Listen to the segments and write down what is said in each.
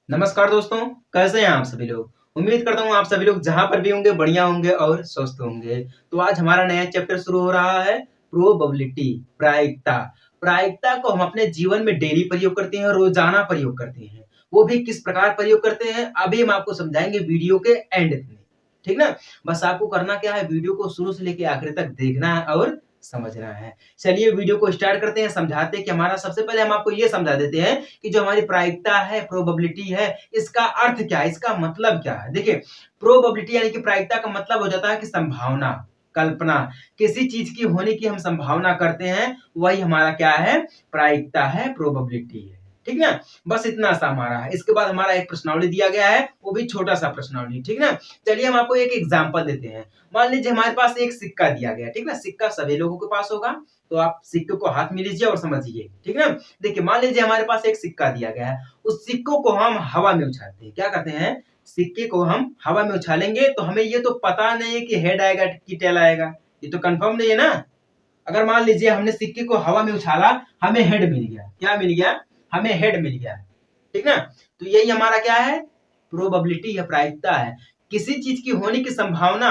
नमस्कार दोस्तों, कैसे हैं आप सभी लोग? उम्मीद करता हूँ आप सभी लोग जहाँ पर भी होंगे बढ़िया होंगे और स्वस्थ होंगे। तो आज हमारा नया चैप्टर शुरू हो रहा है प्रोबेबिलिटी, प्रायिकता। प्रायिकता को हम अपने जीवन में डेली प्रयोग करते हैं, रोजाना प्रयोग करते हैं। वो भी किस प्रकार प्रयोग करते हैं, अभी हम आपको समझाएंगे वीडियो के एंड में। ठीक ना? बस आपको करना क्या है, वीडियो को शुरू से लेके आखिर तक देखना है और समझना है। चलिए वीडियो को स्टार्ट करते हैं, समझाते हैं कि हमारा सबसे पहले हम आपको ये समझा देते हैं कि जो हमारी प्रायिकता है, प्रोबेबिलिटी है, इसका अर्थ क्या है, इसका मतलब क्या है। देखिए, प्रोबेबिलिटी यानी कि प्रायिकता का मतलब हो जाता है कि संभावना, कल्पना, किसी चीज की होने की हम संभावना करते हैं, वही हमारा क्या है, प्रायिकता है, प्रोबेबिलिटी है। ठीक ना? बस इतना सा हमारा है। इसके बाद हमारा एक प्रश्नावली दिया गया है, वो भी छोटा सा प्रश्नावली। ठीक ना? चलिए हम आपको एक एग्जाम्पल देते हैं। मान लीजिए हमारे पास एक सिक्का दिया गया। ठीक ना? सिक्का सभी लोगों के पास होगा, तो आप सिक्के को हाथ में लीजिए और समझिए। ठीक ना? देखिए, मान लीजिए हमारे पास एक सिक्का दिया गया है, उस सिक्कों को हम हवा में उछालते हैं। क्या करते हैं, सिक्के को हम हवा में उछालेंगे तो हमें ये तो पता नहीं है कि हेड आएगा कि टेल आएगा, ये तो कंफर्म नहीं है ना। अगर मान लीजिए हमने सिक्के को हवा में उछाला, हमें हेड मिल गया। क्या मिल गया, हमें हेड मिल गया। ठीक ना? तो यही हमारा क्या है, प्रोबेबिलिटी है, प्रायिकता है। किसी चीज की होने की संभावना।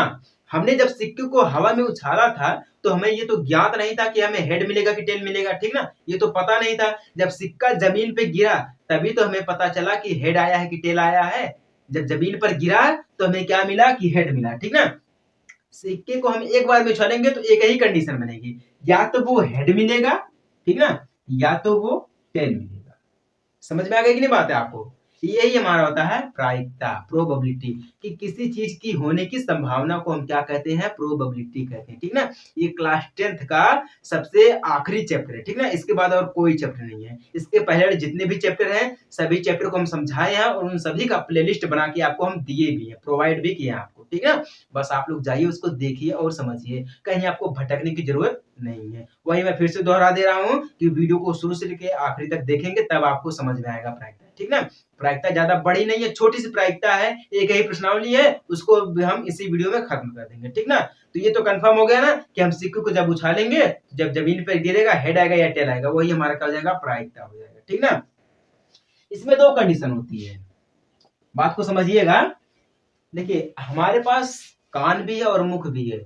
हमने जब सिक्के को हवा में उछाला था तो हमें ये तो ज्ञात नहीं था कि हमें हेड मिलेगा कि टेल मिलेगा। ठीक ना? ये तो पता नहीं था। जब सिक्का जमीन पे गिरा तभी तो हमें पता चला कि हेड आया है कि टेल आया है। जब जमीन पर गिरा तो हमें क्या मिला, कि हेड मिला। ठीक ना? सिक्के को हम एक बार में उछालेंगे तो एक ही कंडीशन बनेगी, या तो वो हेड मिलेगा, ठीक ना, या तो वो टेल मिलेगा। समझ में आ गई कि नहीं बात है आपको? यही हमारा होता है प्रायिकता, प्रोबेबिलिटी, कि किसी चीज की होने की संभावना को हम क्या कहते हैं, प्रोबेबिलिटी कहते हैं। ठीक ना? ये क्लास 10th का सबसे आखिरी चैप्टर है। ठीक ना? इसके बाद और कोई चैप्टर नहीं है। इसके पहले जितने भी चैप्टर हैं, सभी चैप्टर को हम समझाए हैं और उन सभी का प्लेलिस्ट बना के आपको हम दिए भी हैं, प्रोवाइड भी किए हैं आपको। ठीक है? बस आप लोग जाइए, उसको देखिए और समझिए, कहीं आपको भटकने की जरूरत नहीं है। वही मैं फिर से दोहरा दे रहा हूँ कि वीडियो को शुरू से लेके आखिरी तक देखेंगे तब आपको समझ में आएगा प्रायिकता। ठीक ना? प्रायिकता ज्यादा बड़ी नहीं है, छोटी सी प्रायिकता है, एक ही प्रश्नावली है, उसको भी हम इसी वीडियो में खत्म कर देंगे। ठीक ना? तो ये तो कंफर्म हो गया ना कि हम सिक्के को जब उछालेंगे, जब जमीन पर गिरेगा, हेड आएगा या टेल आएगा, वही हमारा क्या हो जाएगा, प्रायिकता हो जाएगा। ठीक ना? इसमें दो कंडीशन होती है, बात को समझिएगा। देखिए, हमारे पास कान भी है और मुख भी है।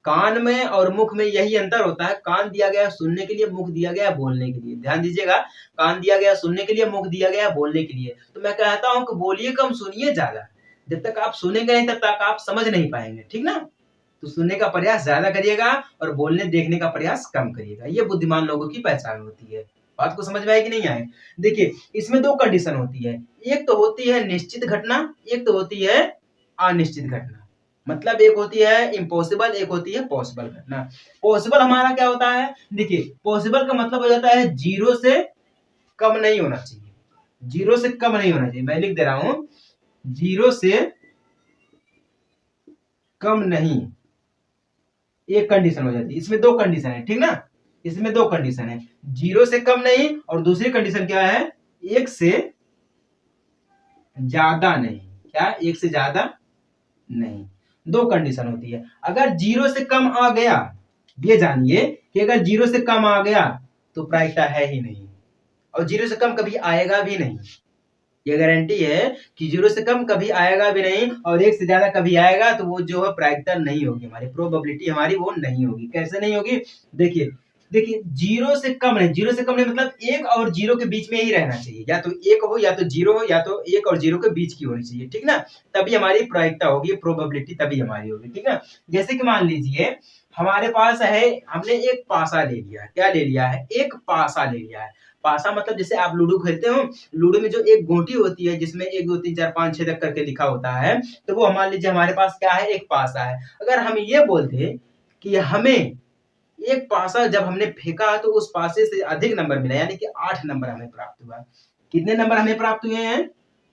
कान में और मुख में यही अंतर होता है, कान दिया गया सुनने के लिए, मुख दिया गया बोलने के लिए। ध्यान दीजिएगा, कान दिया गया सुनने के लिए, मुख दिया गया बोलने के लिए। तो मैं कहता हूं कि बोलिए कम, सुनिए ज्यादा। जब तक आप सुनेंगे नहीं तब तक आप समझ नहीं पाएंगे। ठीक ना? तो सुनने का प्रयास ज्यादा करिएगा और बोलने देखने का प्रयास कम करिएगा। ये बुद्धिमान लोगों की पहचान होती है। बात को समझ में आए कि नहीं आए? देखिए, इसमें दो कंडीशन होती है, एक तो होती है निश्चित घटना, एक तो होती है अनिश्चित घटना। मतलब एक होती है इम्पॉसिबल, एक होती है पॉसिबल घटना। पॉसिबल हमारा क्या होता है, देखिए, पॉसिबल का मतलब हो जाता है जीरो से कम नहीं होना चाहिए। जीरो से कम नहीं होना चाहिए, मैं लिख दे रहा हूं, जीरो से कम नहीं, एक कंडीशन हो जाती है। इसमें दो कंडीशन है। ठीक ना? इसमें दो कंडीशन है, जीरो से कम नहीं और दूसरी कंडीशन क्या है, एक से ज्यादा नहीं। क्या, एक से ज्यादा नहीं। दो कंडीशन होती है। अगर जीरो से कम आ गया, ये जानिए कि अगर जीरो से कम आ गया तो प्रायिकता है ही नहीं, और जीरो से कम कभी आएगा भी नहीं। ये गारंटी है कि जीरो से कम कभी आएगा भी नहीं, और एक से ज्यादा कभी आएगा तो वो जो है प्रायिकता नहीं होगी, हमारी प्रोबेबिलिटी हमारी वो नहीं होगी। कैसे नहीं होगी, देखिए, देखिए, जीरो से कम नहीं, जीरो से कम नहीं मतलब एक और जीरो के बीच में ही रहना चाहिए, या तो एक हो या तो जीरो हो, या तो एक और जीरो के बीच की होनी चाहिए। ठीक ना? तभी हमारी प्रायिकता होगी, प्रोबेबिलिटी तभी हमारी होगी। ठीक ना? जैसे कि मान लीजिए हमारे पास है, हमने एक पासा ले लिया। क्या ले लिया है, एक पासा ले लिया है। पासा मतलब जैसे आप लूडो खेलते हो, लूडो में जो एक गोटी होती है जिसमें 1 2 3 4 5 6 तक करके लिखा होता है, तो वो मान लीजिए हमारे पास क्या है, एक पासा है। अगर हम ये बोलते कि हमें एक पासा जब हमने फेंका तो उस पासे से अधिक नंबर मिला, यानी कि 8 नंबर हमें प्राप्त हुआ। कितने नंबर हमें प्राप्त हुए हैं,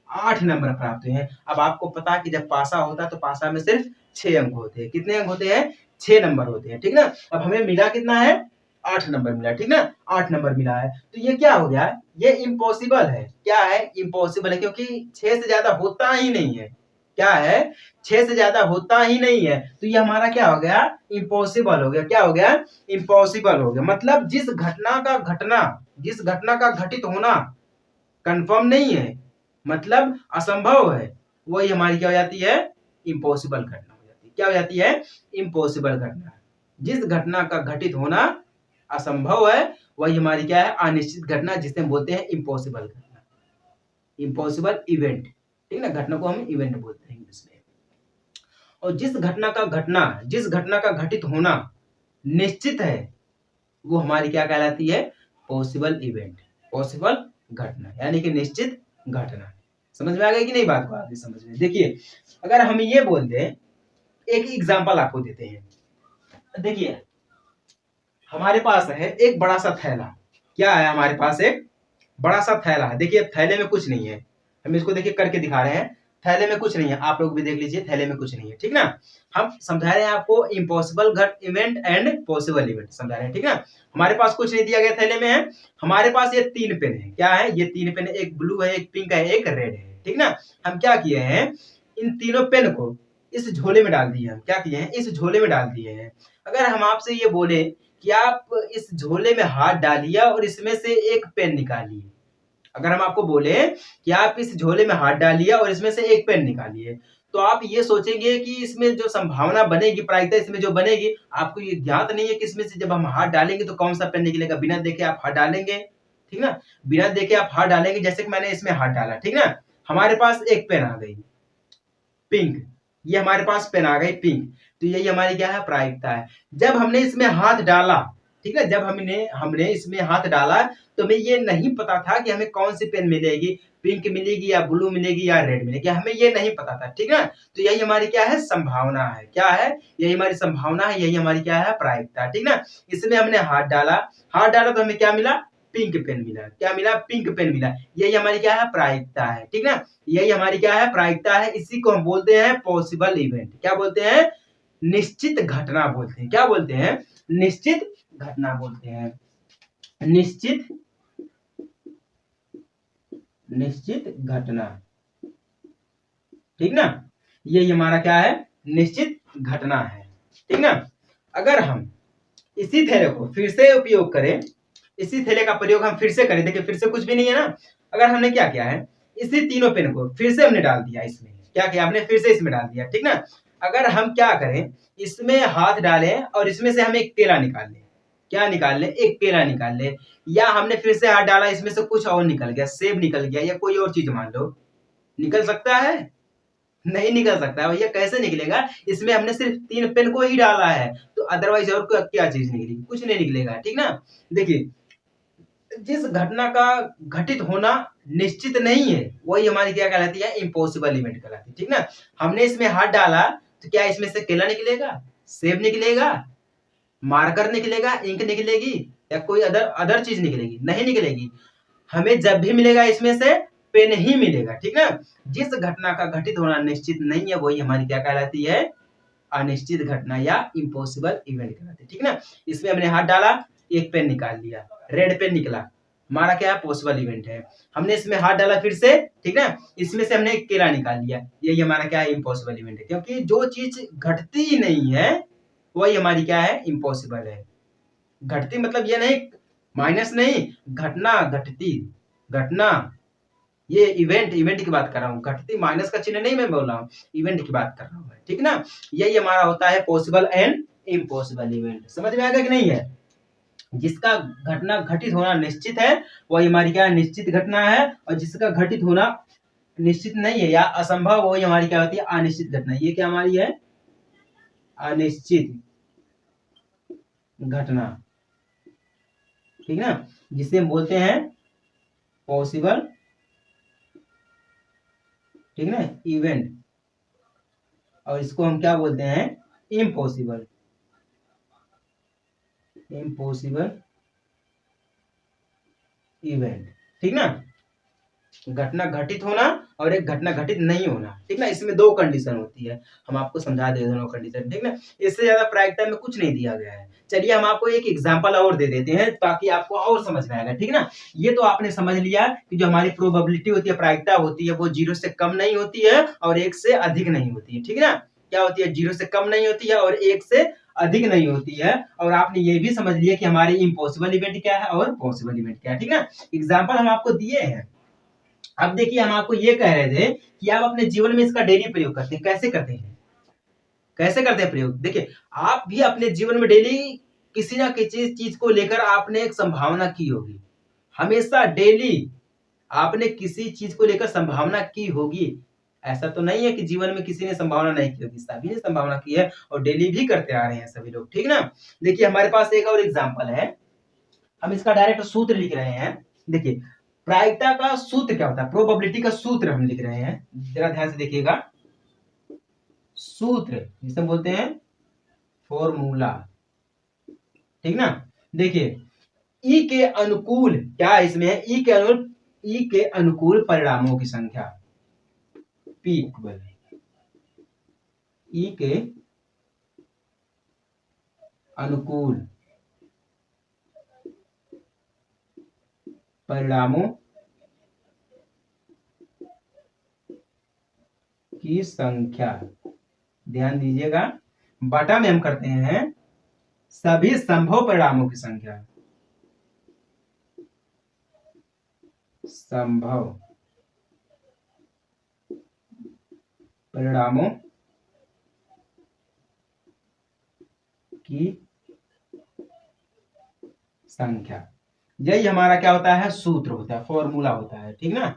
8 नंबर प्राप्त हुए हैं। अब आपको पता है कि जब पासा होता है तो पासा में सिर्फ 6 अंक होते हैं। कितने अंक होते हैं, 6 नंबर होते हैं। ठीक ना? अब हमें मिला कितना है, 8 नंबर मिला। ठीक ना? 8 नंबर मिला है, तो ये क्या हो गया, ये इम्पॉसिबल है। क्या है, इम्पॉसिबल है, क्योंकि 6 से ज्यादा होता ही नहीं है। क्या है, 6 से ज्यादा होता ही नहीं है, तो ये हमारा क्या हो गया, इम्पॉसिबल हो गया। क्या हो गया, इम्पॉसिबल हो गया। मतलब जिस घटना का घटित होना कंफर्म नहीं है, मतलब असंभव है, वही हमारी क्या हो जाती है, इम्पॉसिबल घटना हो जाती है। क्या हो जाती है, इम्पॉसिबल घटना। जिस घटना का घटित होना असंभव है वही हमारी क्या है, अनिश्चित घटना, जिसे हम बोलते हैं इम्पॉसिबल घटना, इम्पॉसिबल इवेंट। ठीक ना, घटना को हम इवेंट बोलते हैं इंग्लिश में। और जिस घटना का घटित होना निश्चित है वो हमारी क्या कहलाती है, पॉसिबल इवेंट, पॉसिबल घटना, यानी कि निश्चित घटना। समझ में आ गई कि नहीं बात को, आगे समझ में। देखिए अगर हम ये बोल दें, एक एग्जांपल आपको देते हैं। देखिए हमारे पास है एक बड़ा सा थैला। क्या है हमारे पास, एक बड़ा सा थैला है। देखिए थैले में कुछ नहीं है, हम इसको देखिए करके दिखा रहे हैं। थैले में कुछ नहीं है, आप लोग भी देख लीजिए, थैले में कुछ नहीं है। ठीक ना, हम समझा रहे हैं आपको इम्पॉसिबल घट इवेंट एंड पॉसिबल इवेंट समझा रहे हैं। ठीक ना, हमारे पास कुछ नहीं दिया गया थैले में है, हमारे पास ये 3 पेन है। क्या है, ये 3 पेन है, एक ब्लू है, एक पिंक है, एक रेड है। ठीक ना, हम क्या किए हैं, इन तीनों पेन को इस झोले में डाल दिए। हम क्या किए हैं, इस झोले में डाल दिए हैं। अगर हम आपसे ये बोले कि आप इस झोले में हाथ डालिए और इसमें से एक पेन निकालिए, अगर हम आपको बोले कि आप इस झोले में हाथ डालिए और इसमें से एक पेन निकालिए, तो आप ये सोचेंगे कि इसमें जो संभावना बनेगी, प्रायिकता इसमें जो बनेगी, आपको ये ज्ञात नहीं है कि इसमें से जब हम हाथ डालेंगे तो कौन सा पेन निकलेगा। बिना देखे आप हाथ डालेंगे, ठीक ना, बिना देखे आप हाथ डालेंगे। जैसे कि मैंने इसमें हाथ डाला, ठीक ना, हमारे पास एक पेन आ गई पिंक, ये हमारे पास पेन आ गई पिंक, तो यही हमारी क्या है, प्रायिकता है। जब हमने इसमें हाथ डाला, ठीक है, जब हमने हमने इसमें हाथ डाला तो हमें ये नहीं पता था कि हमें कौन सी पेन मिलेगी, पिंक मिलेगी या ब्लू मिलेगी या रेड मिलेगी, हमें ये नहीं पता था। ठीक है, तो यही हमारी क्या है, संभावना है। क्या है, यही हमारी संभावना है, यही हमारी क्या है, प्रायिकता। ठीक ना, इसमें हमने हाथ डाला, हाथ डाला तो हमें क्या मिला, पिंक पेन मिला। क्या मिला, पिंक पेन मिला। यही हमारी क्या है, प्रायिकता है। ठीक ना, यही हमारी क्या है, प्रायिकता है। इसी को हम बोलते हैं पॉसिबल इवेंट। क्या बोलते हैं, निश्चित घटना बोलते हैं। क्या बोलते हैं, निश्चित घटना बोलते हैं। निश्चित घटना, ठीक ना, यही हमारा क्या है, निश्चित घटना है। ठीक ना, अगर हम इसी थैले को फिर से उपयोग करें, इसी थैले का प्रयोग हम फिर से करें, देखिए फिर से कुछ भी नहीं है ना। अगर हमने क्या किया है, इसी तीनों पेन को फिर से हमने डाल दिया इसमें, क्या किया हमने, फिर से इसमें डाल दिया। ठीक ना, अगर हम क्या करें, इसमें हाथ डालें और इसमें से हम एक केला निकाल लें। क्या निकाल ले, एक केला निकाल ले, या हमने फिर से हाथ डाला, इसमें से कुछ और निकल गया, सेब निकल गया या कोई और चीज मान लो, निकल सकता है, नहीं निकल सकता है भैया। कैसे निकलेगा, इसमें हमने सिर्फ 3 पेन को ही डाला है, तो अदरवाइज और क्या चीज निकलेगी, कुछ नहीं निकलेगा। ठीक ना, देखिए जिस घटना का घटित होना निश्चित नहीं है वही हमारी क्या कहलाती है, इम्पॉसिबल इवेंट कहलाती है। ठीक ना, हमने इसमें हाथ डाला तो क्या इसमें से केला निकलेगा, सेब निकलेगा, मार्कर निकलेगा, इंक निकलेगी या कोई अदर चीज निकलेगी, नहीं निकलेगी। हमें जब भी मिलेगा इसमें से पेन ही मिलेगा। ठीक ना, जिस घटना का घटित होना निश्चित नहीं है वही हमारी क्या कहलाती है, अनिश्चित घटना या इम्पॉसिबल इवेंट कहलाती है। ठीक ना, इसमें हमने हाथ डाला, एक पेन निकाल लिया, रेड पेन निकला, हमारा क्या है, पॉसिबल इवेंट है। हमने इसमें हाथ डाला फिर से, ठीक ना, इसमें से हमने एक केला निकाल लिया, यही हमारा क्या है, इम्पॉसिबल इवेंट है। क्योंकि जो चीज घटती ही नहीं है वही हमारी क्या है, इम्पॉसिबल है। घटती मतलब ये नहीं, माइनस नहीं, घटना, घटती घटना, ये इवेंट की बात कर रहा हूँ। घटती माइनस का चिन्ह नहीं मैं बोल रहा हूँ, इवेंट की बात कर रहा हूँ, ठीक ना। यही हमारा होता है पॉसिबल एंड इम्पॉसिबल इवेंट। समझ में आ गया कि नहीं है, जिसका घटना घटित होना निश्चित है वही हमारी क्या निश्चित घटना है, और जिसका घटित होना निश्चित नहीं है या असंभव वही हमारी क्या होती है, अनिश्चित घटना। ये क्या हमारी है, अनिश्चित घटना, ठीक ना, जिसे हम बोलते हैं पॉसिबल, ठीक ना, इवेंट, और इसको हम क्या बोलते हैं, इम्पॉसिबल इवेंट। ठीक ना, घटना घटित होना और एक घटना घटित नहीं होना। ठीक ना, इसमें 2 कंडीशन होती है, हम आपको समझा दे दोनों कंडीशन। ठीक ना, इससे ज्यादा प्रायिकता में कुछ नहीं दिया गया है। चलिए हम आपको एक एग्जांपल और दे देते हैं ताकि आपको और समझ में आएगा। ठीक ना, ये तो आपने समझ लिया कि जो हमारी प्रोबेबिलिटी होती है, प्रायिकता होती है, वो 0 से कम नहीं होती है और 1 से अधिक नहीं होती है। ठीक ना, क्या होती है, 0 से कम नहीं होती है और 1 से अधिक नहीं होती है। और आपने ये भी समझ लिया कि हमारे इम्पॉसिबल इवेंट क्या है और पॉसिबल इवेंट क्या है। ठीक ना, एग्जाम्पल हम आपको दिए हैं, अब देखिए हम आपको ये कह रहे थे कि आप अपने जीवन में इसका डेली प्रयोग करते हैं। कैसे करते हैं? कैसे करते हैं प्रयोग? देखिए, आप भी अपने जीवन में डेली किसी ना किसी चीज को लेकर आपने एक संभावना की होगी। हमेशा डेली आपने किसी चीज को लेकर संभावना की होगी। ऐसा तो नहीं है कि जीवन में किसी ने संभावना नहीं की होगी, सभी ने संभावना की है और डेली भी करते आ रहे हैं सभी लोग, ठीक ना? देखिए हमारे पास एक और एग्जांपल है, हम इसका डायरेक्ट सूत्र लिख रहे हैं। देखिए, प्रायिकता का सूत्र क्या होता है? प्रोबेबिलिटी का सूत्र हम लिख रहे हैं, जरा ध्यान से देखिएगा। सूत्र जिसे बोलते हैं फॉर्मूला, ठीक ना? देखिए, ई के अनुकूल क्या है इसमें? ई के अनुकूल परिणामों की संख्या, पी इक्वल ई के अनुकूल परिणामों की संख्या, ध्यान दीजिएगा, बटा में हम करते हैं सभी संभव परिणामों की संख्या, संभव परिणामों की संख्या। यही हमारा क्या होता है? सूत्र होता है, फॉर्मूला होता है, ठीक ना?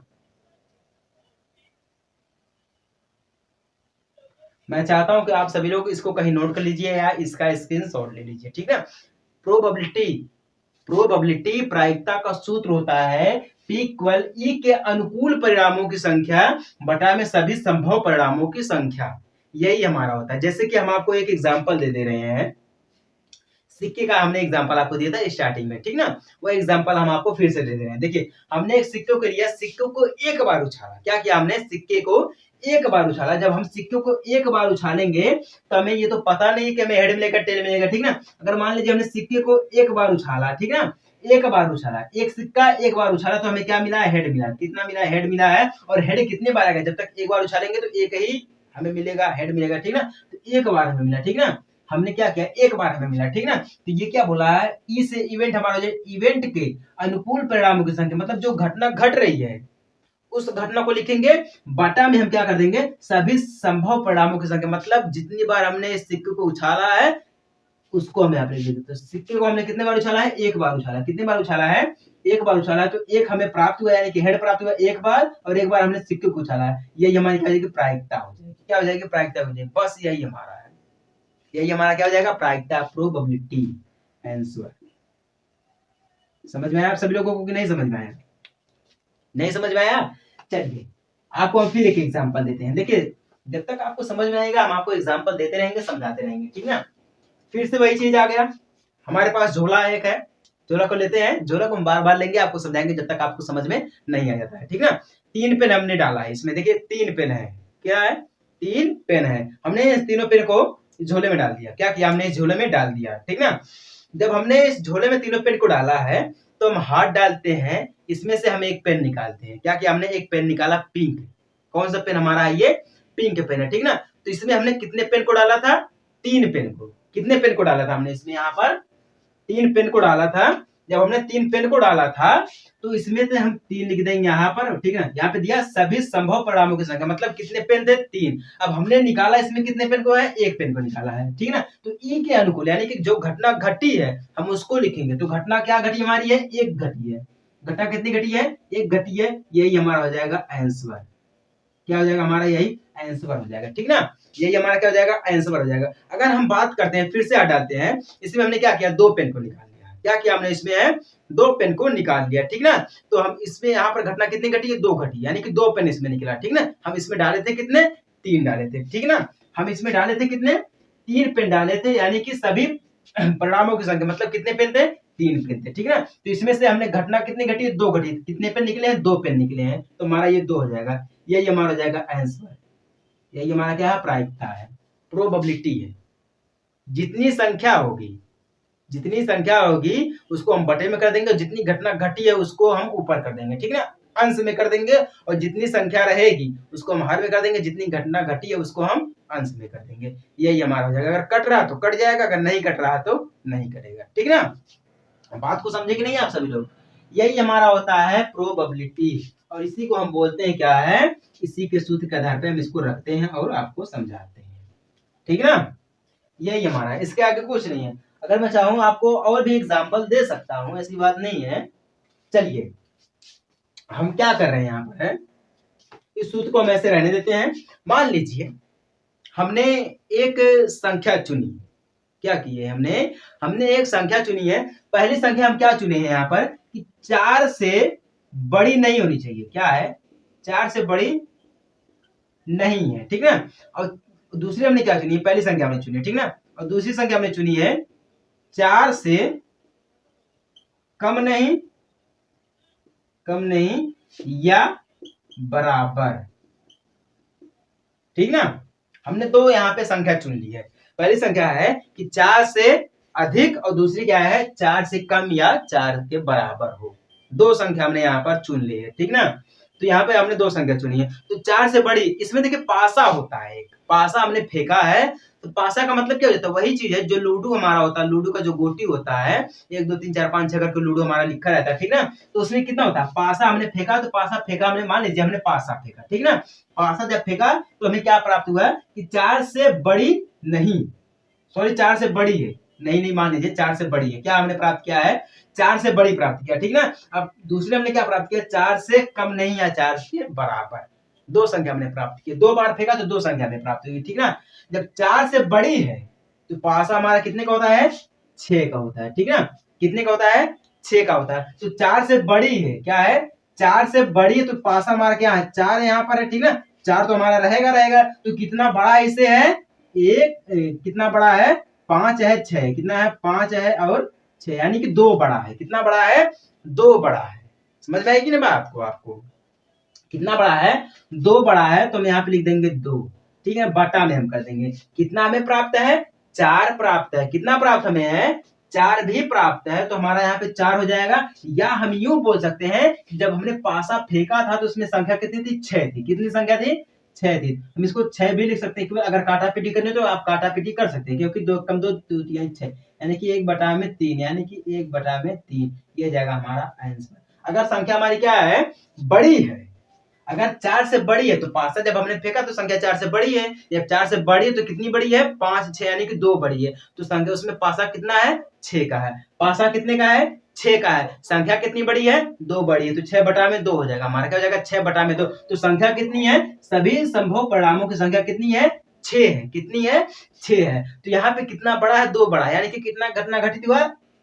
मैं चाहता हूं कि आप सभी लोग इसको कहीं नोट कर लीजिए या इसका स्क्रीनशॉट ले लीजिए, ठीक है? प्रोबेबिलिटी प्रायिकता का सूत्र होता है P इक्वल ई के अनुकूल परिणामों की संख्या बटा में सभी संभव परिणामों की संख्या। यही हमारा होता है। जैसे कि हम आपको एक एग्जांपल दे रहे हैं, सिक्के का हमने एग्जांपल आपको दिया था स्टार्टिंग में, ठीक ना? वो एग्जांपल हम आपको फिर से दे रहे हैं। देखिए, हमने एक सिक्के को लिया, सिक्के को एक बार उछाला। क्या किया हमने? सिक्के को एक बार उछाला। जब हम सिक्के को एक बार उछालेंगे तो हमें ये तो पता नहीं कि हमें हेड मिलेगा टेल मिलेगा, ठीक ना? अगर मान लीजिए हमने सिक्के को एक बार उछाला, ठीक ना, एक बार उछाला, एक सिक्का एक बार उछाला तो हमें क्या मिला? हेड मिला। कितना मिला? हेड मिला है। और हेड कितने बार आएगा? जब तक एक बार उछालेंगे तो एक ही हमें मिलेगा, हेड मिलेगा, ठीक ना? तो एक बार हमें मिला, ठीक ना? हमने क्या किया? एक बार हमें मिला, ठीक ना? तो ये क्या बोला है? ई से इवेंट हमारा जो इवेंट के अनुकूल परिणामों की संख्या, मतलब जो घटना घट रही है उस घटना को लिखेंगे, बटा में हम क्या कर देंगे? सभी संभव परिणामों की संख्या, मतलब जितनी बार हमने इस सिक्के को उछाला है उसको हम यहाँ पे लिख देते। तो सिक्के को हमने कितने बार उछाला है? एक बार उछाला। कितने बार उछाला है? एक बार उछाला है। तो एक हमें प्राप्त हुआ, यानी कि हेड प्राप्त हुआ एक बार, और एक बार हमने सिक्के को उछाला है। यही हमारी क्या हो जाएगी? प्रायिकता हो जाएगी। क्या हो जाएगी? प्रायिकता हो जाएगी। बस यही हमारा है, यही हमारा क्या हो जाएगा? प्रायिकता, प्रोबेबिलिटी आंसर। समझ में आया आप सभी लोगों को कि नहीं समझ में आया? नहीं समझ में आया? चलिए आपको हम फिर एक एग्जांपल देते हैं। देखिए, जब तक आपको समझ में आएगा हम आपको एग्जांपल देते रहेंगे, समझाते रहेंगे, ठीक ना? फिर से वही चीज आ गया, हमारे पास झोला एक है, झोला को लेते हैं, झोला को हम बार बार लेंगे, आपको समझाएंगे जब तक आपको समझ में नहीं आ जाता है, ठीक ना? 3 पेन हमने डाला है इसमें। देखिए 3 पेन है। क्या है? 3 पेन है। हमने इस तीनों पेन को झोले में डाल दिया। क्या किया हमने? इस झोले में डाल दिया, ठीक ना? जब हमने इस झोले में तीनों पेन को डाला है तो हम हाथ डालते हैं, इसमें से हम एक पेन निकालते हैं। क्या किया हमने? एक पेन निकाला, पिंक। कौन सा पेन हमारा है? ये पिंक पेन है, ठीक ना? तो इसमें हमने कितने पेन को डाला था? 3 पेन को। कितने पेन को डाला था हमने इसमें? यहाँ पर 3 पेन को डाला था। जब हमने 3 पेन को डाला था तो इसमें से हम 3 लिख देंगे यहाँ पर, ठीक है? यहाँ पे दिया सभी संभव परिणामों की संख्या, मतलब कितने पेन थे? 3। अब हमने निकाला इसमें कितने पेन को है? एक पेन को निकाला है, ठीक ना? तो ई के अनुकूल, यानी कि जो घटना घटी है हम उसको लिखेंगे। तो घटना क्या घटी हमारी है? एक घटी है। घटना कितनी घटी है? एक घटी है। यही हमारा हो जाएगा आंसर। क्या हो जाएगा हमारा? यही आंसर हो जाएगा, ठीक ना? यही हमारा क्या हो जाएगा? आंसर हो जाएगा। अगर हम बात करते हैं, फिर से हटा डालते हैं, इसमें हमने क्या किया? 2 पेन को निकाल लिया। क्या किया हमने? इसमें है 2 पेन को निकाल लिया, ठीक ना? तो हम इसमें यहाँ पर घटना कितनी घटी है? 2 घटी, यानी कि 2 पेन इसमें निकला, ठीक ना? हम इसमें डाले थे कितने? 3 डाले थे, ठीक ना? हम इसमें डाले थे कितने? 3 पेन डाले थे, यानी कि सभी परिणामों की संख्या, मतलब कितने पेन थे? 3 पेन थे, ठीक ना? तो इसमें से हमने घटना कितनी घटी है? 2 घटी। कितने पेन निकले हैं? 2 पेन निकले हैं। तो हमारा ये 2 हो जाएगा। यही हमारा हो जाएगा आंसर। यही हमारा क्या है? प्रायिकता है, प्रोबेबिलिटी है। जितनी संख्या होगी, जितनी संख्या होगी उसको हम बटे में कर देंगे, और जितनी घटना घटी है उसको हम ऊपर कर देंगे, ठीक है? अंश में कर देंगे, और जितनी संख्या रहेगी उसको हम हर में कर देंगे, जितनी घटना घटी है उसको हम अंश में कर देंगे। यही हमारा हो जाएगा। अगर कट रहा तो कट जाएगा, अगर नहीं कट रहा तो नहीं कटेगा, ठीक ना? बात को समझे कि नहीं आप सभी लोग? यही हमारा होता है प्रोबेबिलिटी। और इसी को हम बोलते हैं क्या है, इसी के सूत्र के आधार पे हम इसको रखते हैं और आपको समझाते हैं। ठीक है ना, यही हमारा है, इसके आगे कुछ नहीं है। अगर मैं चाहूँ आपको और भी एग्जाम्पल दे सकता हूँ, ऐसी बात नहीं है। चलिए हम क्या कर रहे हैं यहाँ पर है, इस सूत्र को हम ऐसे रहने देते हैं। मान लीजिए हमने एक संख्या चुनी, क्या की है हमने, हमने एक संख्या चुनी है। पहली संख्या हम क्या चुने हैं यहाँ पर कि 4 से बड़ी नहीं होनी चाहिए, क्या है, 4 से बड़ी नहीं है, ठीक है। और दूसरी हमने क्या चुनी है, पहली संख्या हमने चुनी है, ठीक ना, और दूसरी संख्या हमने चुनी है 4 से कम नहीं या बराबर, ठीक ना। हमने दो यहाँ पे संख्या चुन ली है। पहली संख्या है कि 4 से अधिक और दूसरी क्या है, 4 से कम या 4 के बराबर हो। दो संख्या हमने यहाँ पर चुन ली है, ठीक ना। तो यहाँ पे हमने दो संख्या चुनी है। तो 4 से बड़ी, इसमें देखिए पासा होता है, एक पासा हमने फेंका है। तो पासा का मतलब क्या होता है, वही चीज है जो लूडो हमारा होता है, लूडो का जो गोटी होता है, 1 2 3 4 5 6 करके लूडो हमारा लिखा रहता है, ठीक ना। तो उसमें कितना होता है, पासा हमने फेंका, तो पासा फेंका हमने, मान लीजिए हमने पासा फेंका, ठीक ना। पासा जब फेंका तो हमें क्या प्राप्त हुआ कि 4 से बड़ी नहीं, सॉरी 4 से बड़ी है, नहीं मान लीजिए 4 से बड़ी है, क्या हमने प्राप्त किया है, 4 से बड़ी प्राप्त किया, ठीक ना। अब दूसरे हमने क्या प्राप्त किया, 4 से कम नहीं या 4 के बराबर, दो संख्या हमने प्राप्त की। दो बार फेंका तो दो संख्या हमें प्राप्त हुई, ठीक ना। जब 4 से बड़ी है तो पासा हमारा कितने का होता है, 6 का होता है, ठीक ना। कितने का होता है, 6 का होता है। तो 4 से बड़ी है, क्या है, 4 से बड़ी है, तो पासा हमारा क्या है, 4 यहाँ पर है, ठीक ना। 4 तो हमारा रहेगा। तो कितना बड़ा इससे है, एक कितना बड़ा है, 5 है, 6 कितना है, 5 है और 6, यानी कि 2 बड़ा है। कितना बड़ा है, 2 बड़ा है। समझ में आएगी ना बात को आपको, कितना बड़ा है, 2 बड़ा है। तो हम यहाँ पे लिख देंगे 2, ठीक है। बटा में हम कर देंगे, कितना हमें प्राप्त है, 4 प्राप्त है। कितना प्राप्त हमें है, 4 भी प्राप्त है। तो हमारा यहाँ पे 4 हो जाएगा। या हम यूं बोल सकते हैं जब हमने पासा फेंका था तो उसमें संख्या कितनी थी, 6 थी। कितनी संख्या थी, 6 थी। हम इसको 6 भी लिख सकते हैं, क्योंकि अगर काटा पीटी करनी तो आप काटा पीटी कर सकते हैं, क्योंकि 2 कम 2 6, यानी कि 1 बटा में 3, यानी कि 1 बटा में 3, ये जाएगा हमारा आंसर। अगर संख्या हमारी क्या है, बड़ी है, अगर 4 से बड़ी है तो पासा जब हमने फेंका तो संख्या 4 से बड़ी है। जब 4 से बड़ी है तो कितनी बड़ी है, 5 6, यानी कि 2 बड़ी है। तो संख्या उसमें पासा कितना है, 6 का है। पासा कितने का है, 6 का है। संख्या कितनी बड़ी है, 2 बड़ी है। तो 6 बटा में 2 हो जाएगा, हमारा क्या हो जाएगा, 6 बटा में 2। तो संख्या कितनी है, सभी संभव परिणामों की संख्या कितनी है, 6 है। कितनी है, 6 है। तो यहाँ पे कितना बड़ा है, 2 बड़ा है, यानी कि कितना घटना घटित हुआ,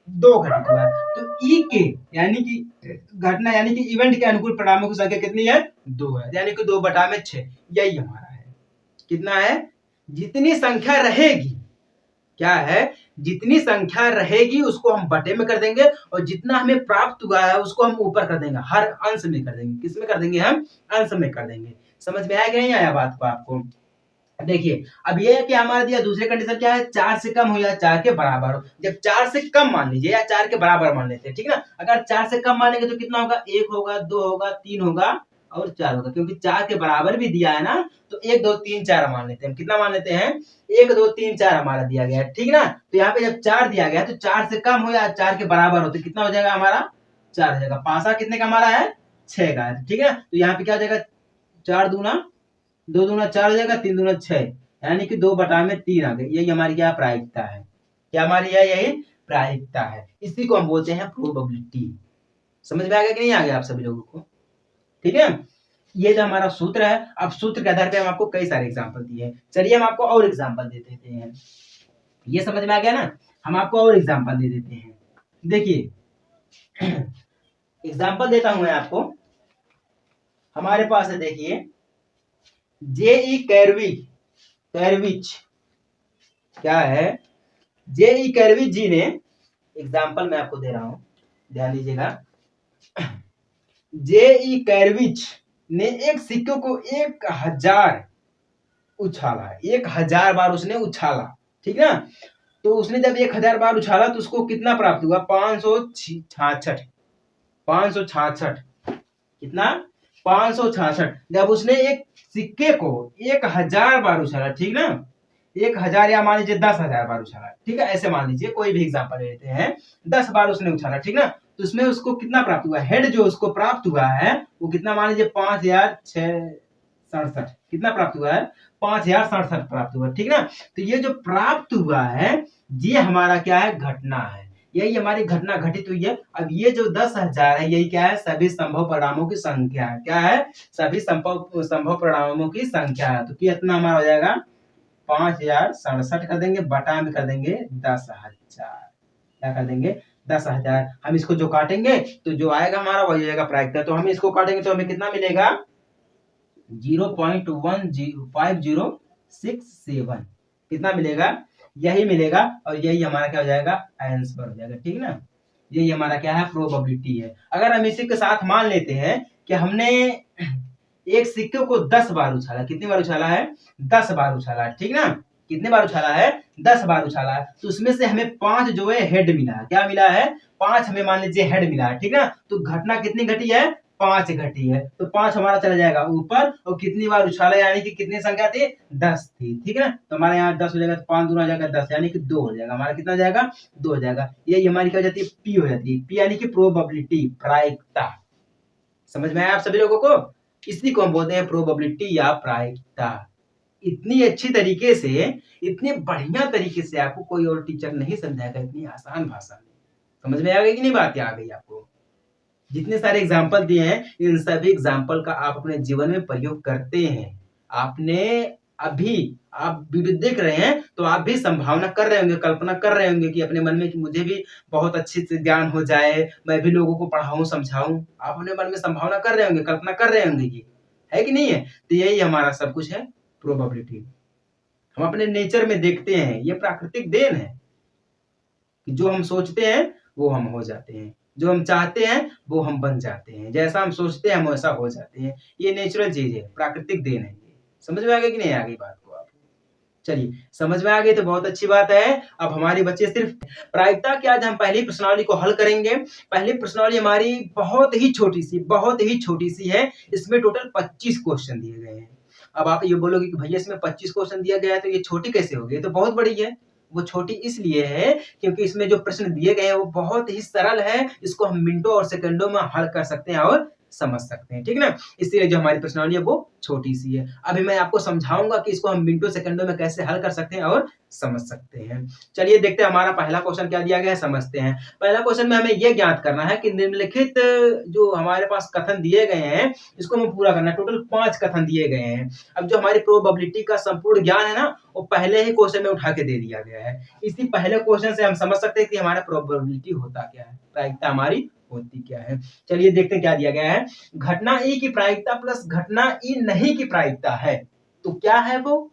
2 घटित हुआ। तो ई के यानी कि घटना यानी कि इवेंट के अनुकूल परिणामों की संख्या कितनी है, 2 है, यानी कि 2 बटा में 6। यही हमारा है, कितना है, जितनी संख्या रहेगी, क्या है, जितनी संख्या रहेगी उसको हम बटे में कर देंगे, और जितना हमें प्राप्त हुआ है उसको हम ऊपर कर देंगे, हर अंश में कर देंगे। किस में कर देंगे, हम अंश में कर देंगे। समझ में आया कि नहीं आया बात को आपको। देखिए अब ये है कि हमारा दिया दूसरी कंडीशन क्या है, 4 से कम हो या 4 के बराबर हो। जब 4 से कम मान लीजिए या 4 के बराबर मान लेते हैं, ठीक ना। अगर 4 से कम मानेंगे तो कितना होगा, 1 होगा, 2 होगा, 3 होगा और 4 होगा, क्योंकि 4 के बराबर भी दिया है ना। तो 1 2 3 4 मान लेते हैं। कितना मान लेते हैं, 1 2 3 4 हमारा दिया गया है, ठीक ना। तो यहाँ पे जब 4 दिया गया है तो 4 से कम हो या 4 के बराबर हो तो कितना हो जाएगा, हमारा 4 हो जाएगा। पासा कितने का हमारा है, 6 का है, ठीक है। तो यहाँ पे क्या हो जाएगा, 4 दूना 2 दूना 4 हो जाएगा, 3 दूना 6, यानी कि 2 बटा में 3 आ गए। यही हमारी क्या प्रायिकता है, क्या हमारी है, यही प्रायिकता है। इसी को हम बोलते हैं प्रोबेबिलिटी। समझ में आ गया कि नहीं आ गया आप सभी लोगों को, ठीक है। ये जो हमारा सूत्र है, अब सूत्र के आधार पे हम आपको कई सारे एग्जांपल दिए हैं। चलिए हम आपको और एग्जांपल दे देते हैं। ये समझ में आ गया ना, हम आपको और एग्जांपल दे देते हैं। देखिए एग्जांपल देता हूं मैं आपको, हमारे पास है, देखिए जेई कैरविच क्या है, जेई कैरविच जी ने, एग्जाम्पल मैं आपको दे रहा हूं, ध्यान दीजिएगा। जेई कैरविच ने एक सिक्के को 1000 उछाला, 1000 बार उसने उछाला, ठीक ना। तो उसने जब 1000 बार उछाला तो उसको कितना प्राप्त हुआ, 566, कितना, 566। जब उसने एक सिक्के को 1000 बार उछाला, ठीक ना, 1000 या मान लीजिए 10,000 बार उछाला, ठीक है, ऐसे मान लीजिए कोई भी एग्जांपल ले लेते हैं, 10 बार उसने उछाला, ठीक ना। तो उसमें उसको कितना प्राप्त हुआ, हेड जो उसको प्राप्त हुआ है वो कितना, मान लीजिए 5,667 कितना प्राप्त हुआ है, 5,067 प्राप्त हुआ, ठीक ना। तो ये जो प्राप्त हुआ है ये हमारा क्या है, घटना है, यही हमारी घटना घटित हुई है। अब ये जो 10,000 है यही क्या है, सभी संभव परिणामों की संख्या है, क्या है, सभी संभव परिणामों की संख्या है। तो कितना हमारा हो जाएगा, 5,067 कर देंगे, बटा में कर देंगे 10,000, क्या कर देंगे 10,000। हम इसको जो काटेंगे तो जो आएगा हमारा वही आएगा प्रायिकता। तो हम इसको काटेंगे तो हमें कितना मिलेगा, 0.15067 कितना मिलेगा, यही मिलेगा। और यही हमारा क्या हो जाएगा, आंसर हो जाएगा, ठीक ना। यही हमारा क्या है, प्रोबेबिलिटी है। अगर हम इसी के साथ मान लेते हैं कि हमने एक सिक्के को 10 बार उछाला, कितनी बार उछाला है, 10 बार उछाला है, ठीक ना। कितने बार उछाला है, 10 बार उछाला है। तो उसमें से हमें 5 जो है हेड मिला है, क्या मिला है, 5 हमें मान लीजिए हेड मिला है, ठीक ना। तो घटना कितनी घटी है, 5 घटी है। तो 5 हमारा चला जाएगा ऊपर, और कितनी बार उछाला यानी कि कितनी संख्या थी, 10 थी, ठीक है। तो हमारे यहाँ 10 हो जाएगा, तो 5 दूना हो जाएगा 10, यानी कि 2 हो जाएगा, हमारा कितना हो जाएगा, 2 हो जाएगा। यही हमारी क्या हो जाती है, पी हो जाती है, पी यानी कि प्रोबेबिलिटी, प्रायिकता। समझ में आया आप सभी लोगों को, इसी को हम बोलते हैं प्रोबेबिलिटी या प्रायिकता। इतनी अच्छी तरीके से, इतने बढ़िया तरीके से आपको कोई और टीचर नहीं समझाएगा, इतनी आसान भाषा में। समझ में आ गई कि नहीं, बात आ गई आपको। जितने सारे एग्जाम्पल दिए हैं इन सभी एग्जाम्पल का आप अपने जीवन में प्रयोग करते हैं। आपने अभी आप वीडियो देख रहे हैं तो आप भी संभावना कर रहे होंगे, कल्पना कर रहे होंगे कि अपने मन में कि मुझे भी बहुत अच्छे से ज्ञान हो जाए, मैं भी लोगों को पढ़ाऊं समझाऊं। आप अपने मन में संभावना कर रहे होंगे, कल्पना कर रहे होंगे, ये है कि नहीं है। तो यही हमारा सब कुछ है, प्रोबेबिलिटी। हम अपने नेचर में देखते हैं, ये प्राकृतिक देन है कि जो हम सोचते हैं वो हम हो जाते हैं, जो हम चाहते हैं वो हम बन जाते हैं, जैसा हम सोचते हैं हम वैसा हो जाते हैं। ये नेचुरल चीज है, प्राकृतिक देन है ये। समझ में आ गई कि नहीं आ गई बात को आप। चलिए, समझ में आ गई तो बहुत अच्छी बात है। अब हमारे बच्चे सिर्फ प्रायिकता की आज हम पहली प्रश्नावली को हल करेंगे। पहली प्रश्नावली हमारी बहुत ही छोटी सी है। इसमें टोटल 25 क्वेश्चन दिए गए हैं। अब आप ये बोलोगे कि भैया इसमें 25 क्वेश्चन दिया गया है तो ये छोटी कैसे हो गई, तो बहुत बड़ी है। वो छोटी इसलिए है क्योंकि इसमें जो प्रश्न दिए गए हैं वो बहुत ही सरल है, इसको हम मिनटों और सेकंडों में हल कर सकते हैं और समझ सकते हैं, ठीक ना। इसलिए जो हमारी प्रश्नावली है वो छोटी सी है। अभी मैं आपको समझाऊंगा कि इसको हम मिनटों सेकंडों में कैसे हल कर सकते हैं और समझ सकते हैं। चलिए देखते हैं हमारा पहला क्वेश्चन क्या दिया गया है, समझते हैं। पहला क्वेश्चन में हमें यह ज्ञात करना है कि निम्नलिखित जो हमारे पास कथन दिए गए हैं इसको हमें पूरा करना है। टोटल 5 कथन दिए गए हैं। अब जो हमारी प्रोबेबिलिटी का संपूर्ण ज्ञान है ना, वो पहले ही क्वेश्चन में उठा के दे दिया गया है। इसी पहले क्वेश्चन से हम समझ सकते हैं कि हमारा प्रोबेबिलिटी होता क्या है, प्रायिकता हमारी होती क्या है। चलिए देखते हैं क्या दिया गया है। घटना ई की प्रायिकता प्लस घटना ई नहीं की प्रायिकता है, तो क्या है वो,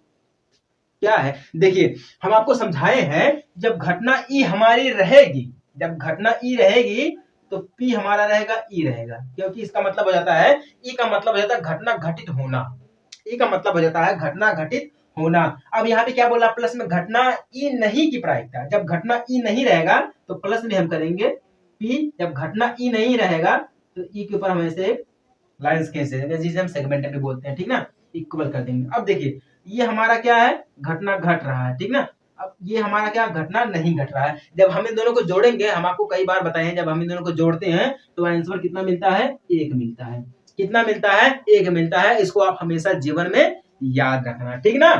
क्या है। देखिए हम आपको समझाए हैं, जब घटना ई हमारी रहेगी, जब घटना ई रहेगी तो पी हमारा रहेगा, ई रहेगा, क्योंकि इसका मतलब हो जाता है, ई का मतलब हो जाता है घटना घटित होना। ई का मतलब हो जाता है घटना घटित होना। अब यहाँ पे क्या बोला, प्लस में घटना ई नहीं की प्रायिकता। जब घटना ई नहीं रहेगा तो प्लस में हम करेंगे पी, जब घटना ई नहीं रहेगा तो ई के ऊपर हम ऐसे लाइंस खींच देंगे, जिसे हम सेगमेंट भी बोलते हैं, ठीक ना, इक्वल कर देंगे। अब देखिए ये हमारा क्या है, घटना घट रहा है, ठीक ना। अब ये हमारा क्या, घटना नहीं घट रहा है। जब हम इन दोनों को जोड़ेंगे, हम आपको कई बार बताए हैं, जब हम इन दोनों को जोड़ते हैं तो आंसर कितना मिलता है, 1 मिलता है। कितना मिलता है, 1 मिलता है। इसको आप हमेशा जीवन में याद रखना, ठीक ना।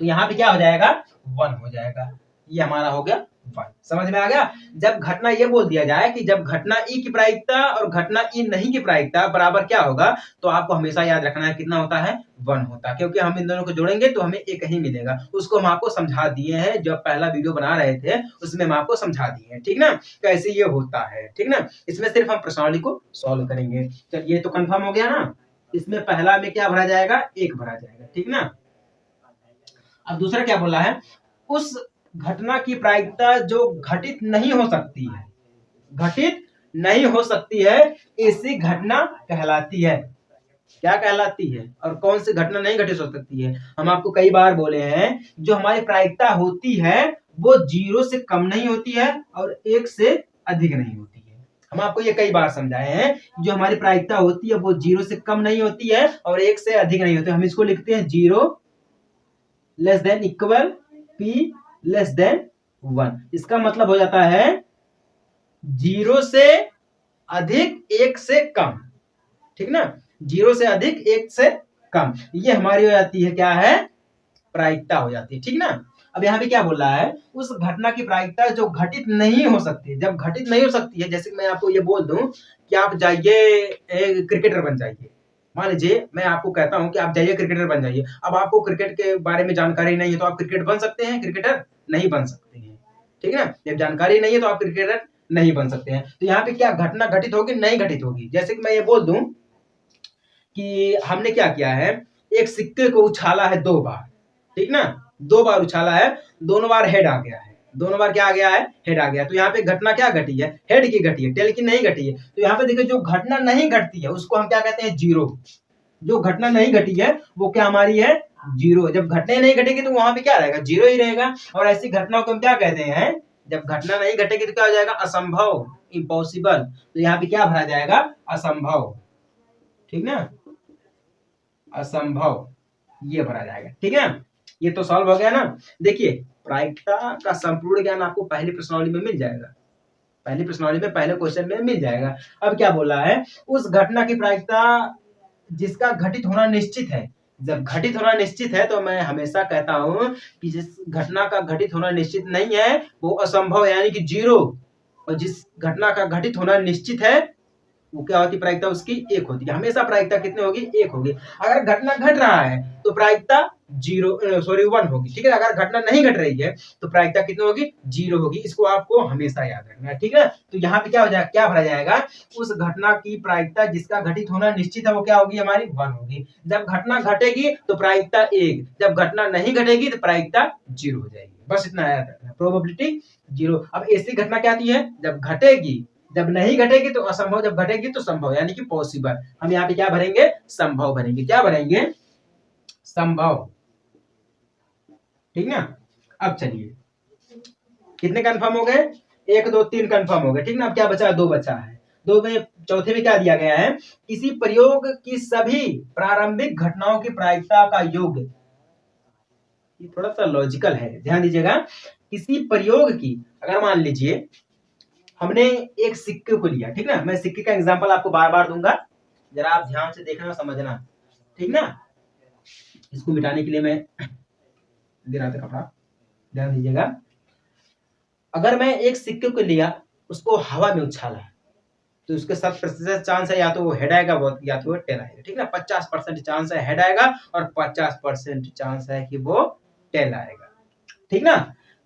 तो यहाँ पे क्या हो जाएगा, 1 हो जाएगा। ये हमारा हो गया 1। समझ में आ गया। जब घटना ये बोल दिया जाए कि जब घटना ई की प्रायिकता और घटना ई नहीं की प्रायिकता बराबर क्या होगा, तो आपको हमेशा याद रखना है कितना होता है, 1 होता है। क्योंकि हम इन दोनों को जोड़ेंगे तो हमें एक ही मिलेगा। उसको हम आपको समझा दिए हैं, जब पहला वीडियो बना रहे थे उसमें हम आपको समझा दिए हैं, ठीक ना, कैसे ये होता है, ठीक ना। इसमें सिर्फ हम प्रश्नावली को सॉल्व करेंगे। चलिए तो कंफर्म हो गया ना। इसमें पहला में क्या भरा जाएगा, 1 भरा जाएगा, ठीक ना। अब दूसरा क्या बोला है, उस घटना की प्रायिकता जो घटित नहीं हो सकती है, घटित नहीं हो सकती है, ऐसी घटना कहलाती है। क्या कहलाती है, और कौन सी घटना नहीं घटित हो सकती है। हम आपको कई बार बोले हैं, जो हमारी प्रायिकता होती है वो 0 से कम नहीं होती है और 1 से अधिक नहीं होती है। हम आपको ये कई बार समझाए हैं, जो हमारी प्रायिकता होती है वो 0 से कम नहीं होती है और 1 से अधिक नहीं होती है। हम इसको लिखते हैं 0 less than equal P less than 1। इसका मतलब हो जाता है 0 से अधिक 1 से कम, ठीक ना, 0 से अधिक 1 से कम, ये हमारी हो जाती है, क्या है, प्रायिकता हो जाती है, ठीक ना। अब यहाँ पे क्या बोल रहा है, उस घटना की प्रायिकता जो घटित नहीं हो सकती, जब घटित नहीं हो सकती है, जैसे मैं आपको ये बोल दूं कि आप जाइए क्रिकेटर बन जाइए, मान लीजिए मैं आपको कहता हूं कि आप जाइए क्रिकेटर बन जाइए, अब आपको क्रिकेट के बारे में जानकारी नहीं है तो आप क्रिकेट बन सकते हैं, क्रिकेटर नहीं बन सकते हैं, ठीक है, जब जानकारी नहीं है तो आप क्रिकेटर नहीं बन सकते हैं। तो यहाँ पे क्या घटना घटित होगी, नहीं घटित होगी। जैसे कि मैं ये बोल दूं कि हमने क्या किया है, एक सिक्के को उछाला है 2 बार, ठीक ना, 2 बार उछाला है, दोनों बार हेड आ गया है, दोनों बार क्या आ गया है, हेड आ गया। तो यहाँ पे घटना क्या घटी है, हेड की घटी है, टेल की नहीं घटी है। तो यहाँ पे देखिए जो घटना नहीं घटती है उसको हम क्या कहते हैं, जीरो। जो घटना नहीं घटी है वो क्या हमारी है, जीरो। जब घटना नहीं घटेगी तो वहां पे क्या रहेगा, जीरो ही रहेगा। और ऐसी घटनाओं को हम क्या कहते हैं, जब घटना नहीं घटेगी तो क्या हो जाएगा, असंभव, इम्पॉसिबल। तो यहाँ पे क्या भरा जाएगा, असंभव, ठीक ना, असंभव, ये भरा जाएगा, ठीक है। ये तो सॉल्व हो गया ना। देखिए प्रायिकता का संपूर्ण ज्ञान आपको पहली प्रश्नावली में मिल जाएगा, पहली प्रश्नावली में पहले क्वेश्चन में मिल जाएगा। अब क्या बोला है, उस घटना की प्रायिकता जिसका घटित होना निश्चित है। जब घटित होना निश्चित है तो मैं हमेशा कहता हूं कि जिस घटना का घटित होना निश्चित नहीं है वो असंभव यानी कि जीरो, और जिस घटना का घटित होना निश्चित है वो क्या होती, प्रायिकता उसकी 1 होती है। हमेशा प्रायिकता कितनी होगी, 1 होगी। अगर घटना घट रहा है तो प्रायिकता 1 होगी, ठीक है। अगर घटना नहीं घट रही है तो प्रायिकता कितनी होगी, 0 होगी। इसको आपको हमेशा याद रखना है, ठीक है। तो यहाँ पे क्या हो जाएगा, क्या भरा जाएगा, उस घटना की प्रायिकता जिसका घटित होना निश्चित है वो क्या होगी, हमारी 1 होगी। जब घटना घटेगी तो प्रायिकता 1, जब घटना नहीं घटेगी तो प्रायिकता 0 हो जाएगी। बस इतना याद रखना, प्रोबेबिलिटी 0। अब ऐसी घटना क्या आती है, जब घटेगी, जब नहीं घटेगी तो असंभव, जब घटेगी तो संभव यानी कि पॉसिबल। हम यहाँ पे क्या भरेंगे, संभव भरेंगे, क्या भरेंगे, संभव, ठीक ना। अब चलिए कितने कंफर्म हो गए, 1 2 3 कंफर्म हो गए, ठीक ना। अब क्या बचा, 2 बचा है। 2 में चौथे में क्या दिया गया है, किसी प्रयोग की सभी प्रारंभिक घटनाओं की प्रायिकता का योग। ये थोड़ा सा लॉजिकल है, ध्यान दीजिएगा। किसी प्रयोग की, अगर मान लीजिए हमने एक सिक्के को लिया, ठीक ना, मैं सिक्के का एग्जांपल आपको बार बार दूंगा, जरा आप ध्यान से देखना समझना, ठीक ना। इसको मिटाने के लिए मैं दे रहा था कपड़ा, ध्यान दीजिएगा। अगर मैं एक सिक्के को लिया, उसको हवा में उछाला तो उसके 7% चांस है या तो वो हेड आएगा या तो वो टेल आएगा, ठीक ना। 50% चांस है हेड आएगा और 50% चांस है कि वो टेल आएगा, ठीक ना।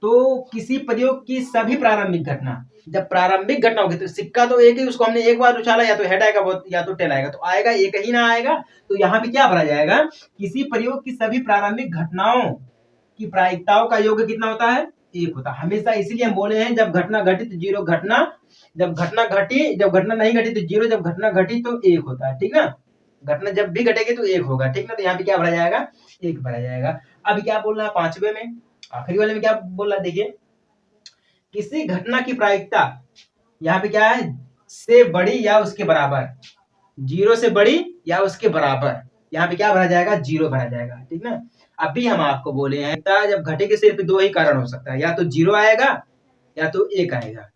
तो किसी प्रयोग की सभी प्रारंभिक घटना, जब प्रारंभिक घटना होगी तो सिक्का तो एक ही, उसको हमने एक बार उछाला या तो हेड आएगा या तो टेल आएगा, तो आएगा एक ही ना आएगा। तो यहाँ पे क्या भरा जाएगा, किसी प्रयोग की सभी प्रारंभिक घटनाओं की प्रायिकताओं का योग कितना होता है, 1 होता है हमेशा। इसीलिए हम बोले हैं जब घटना घटी तो 0, घटना जब घटना घटी, जब घटना नहीं घटी तो 0, जब घटना घटी तो 1 होता है, ठीक ना। घटना जब भी घटेगी तो 1 होगा, ठीक ना। तो यहाँ पे क्या भरा जाएगा, 1 भरा जाएगा। अब क्या बोल रहा है 5वें में, आखिरी वाले में क्या बोल रहा है, देखिए किसी घटना की प्रायिकता यहाँ पे क्या है, से बड़ी या उसके बराबर, 0 से बड़ी या उसके बराबर, यहाँ पे क्या भरा जाएगा, 0 भरा जाएगा, ठीक ना। अभी हम आपको बोले हैं जब घटेगी सिर्फ 2 ही कारण हो सकता है, या तो 0 आएगा या तो 1 आएगा,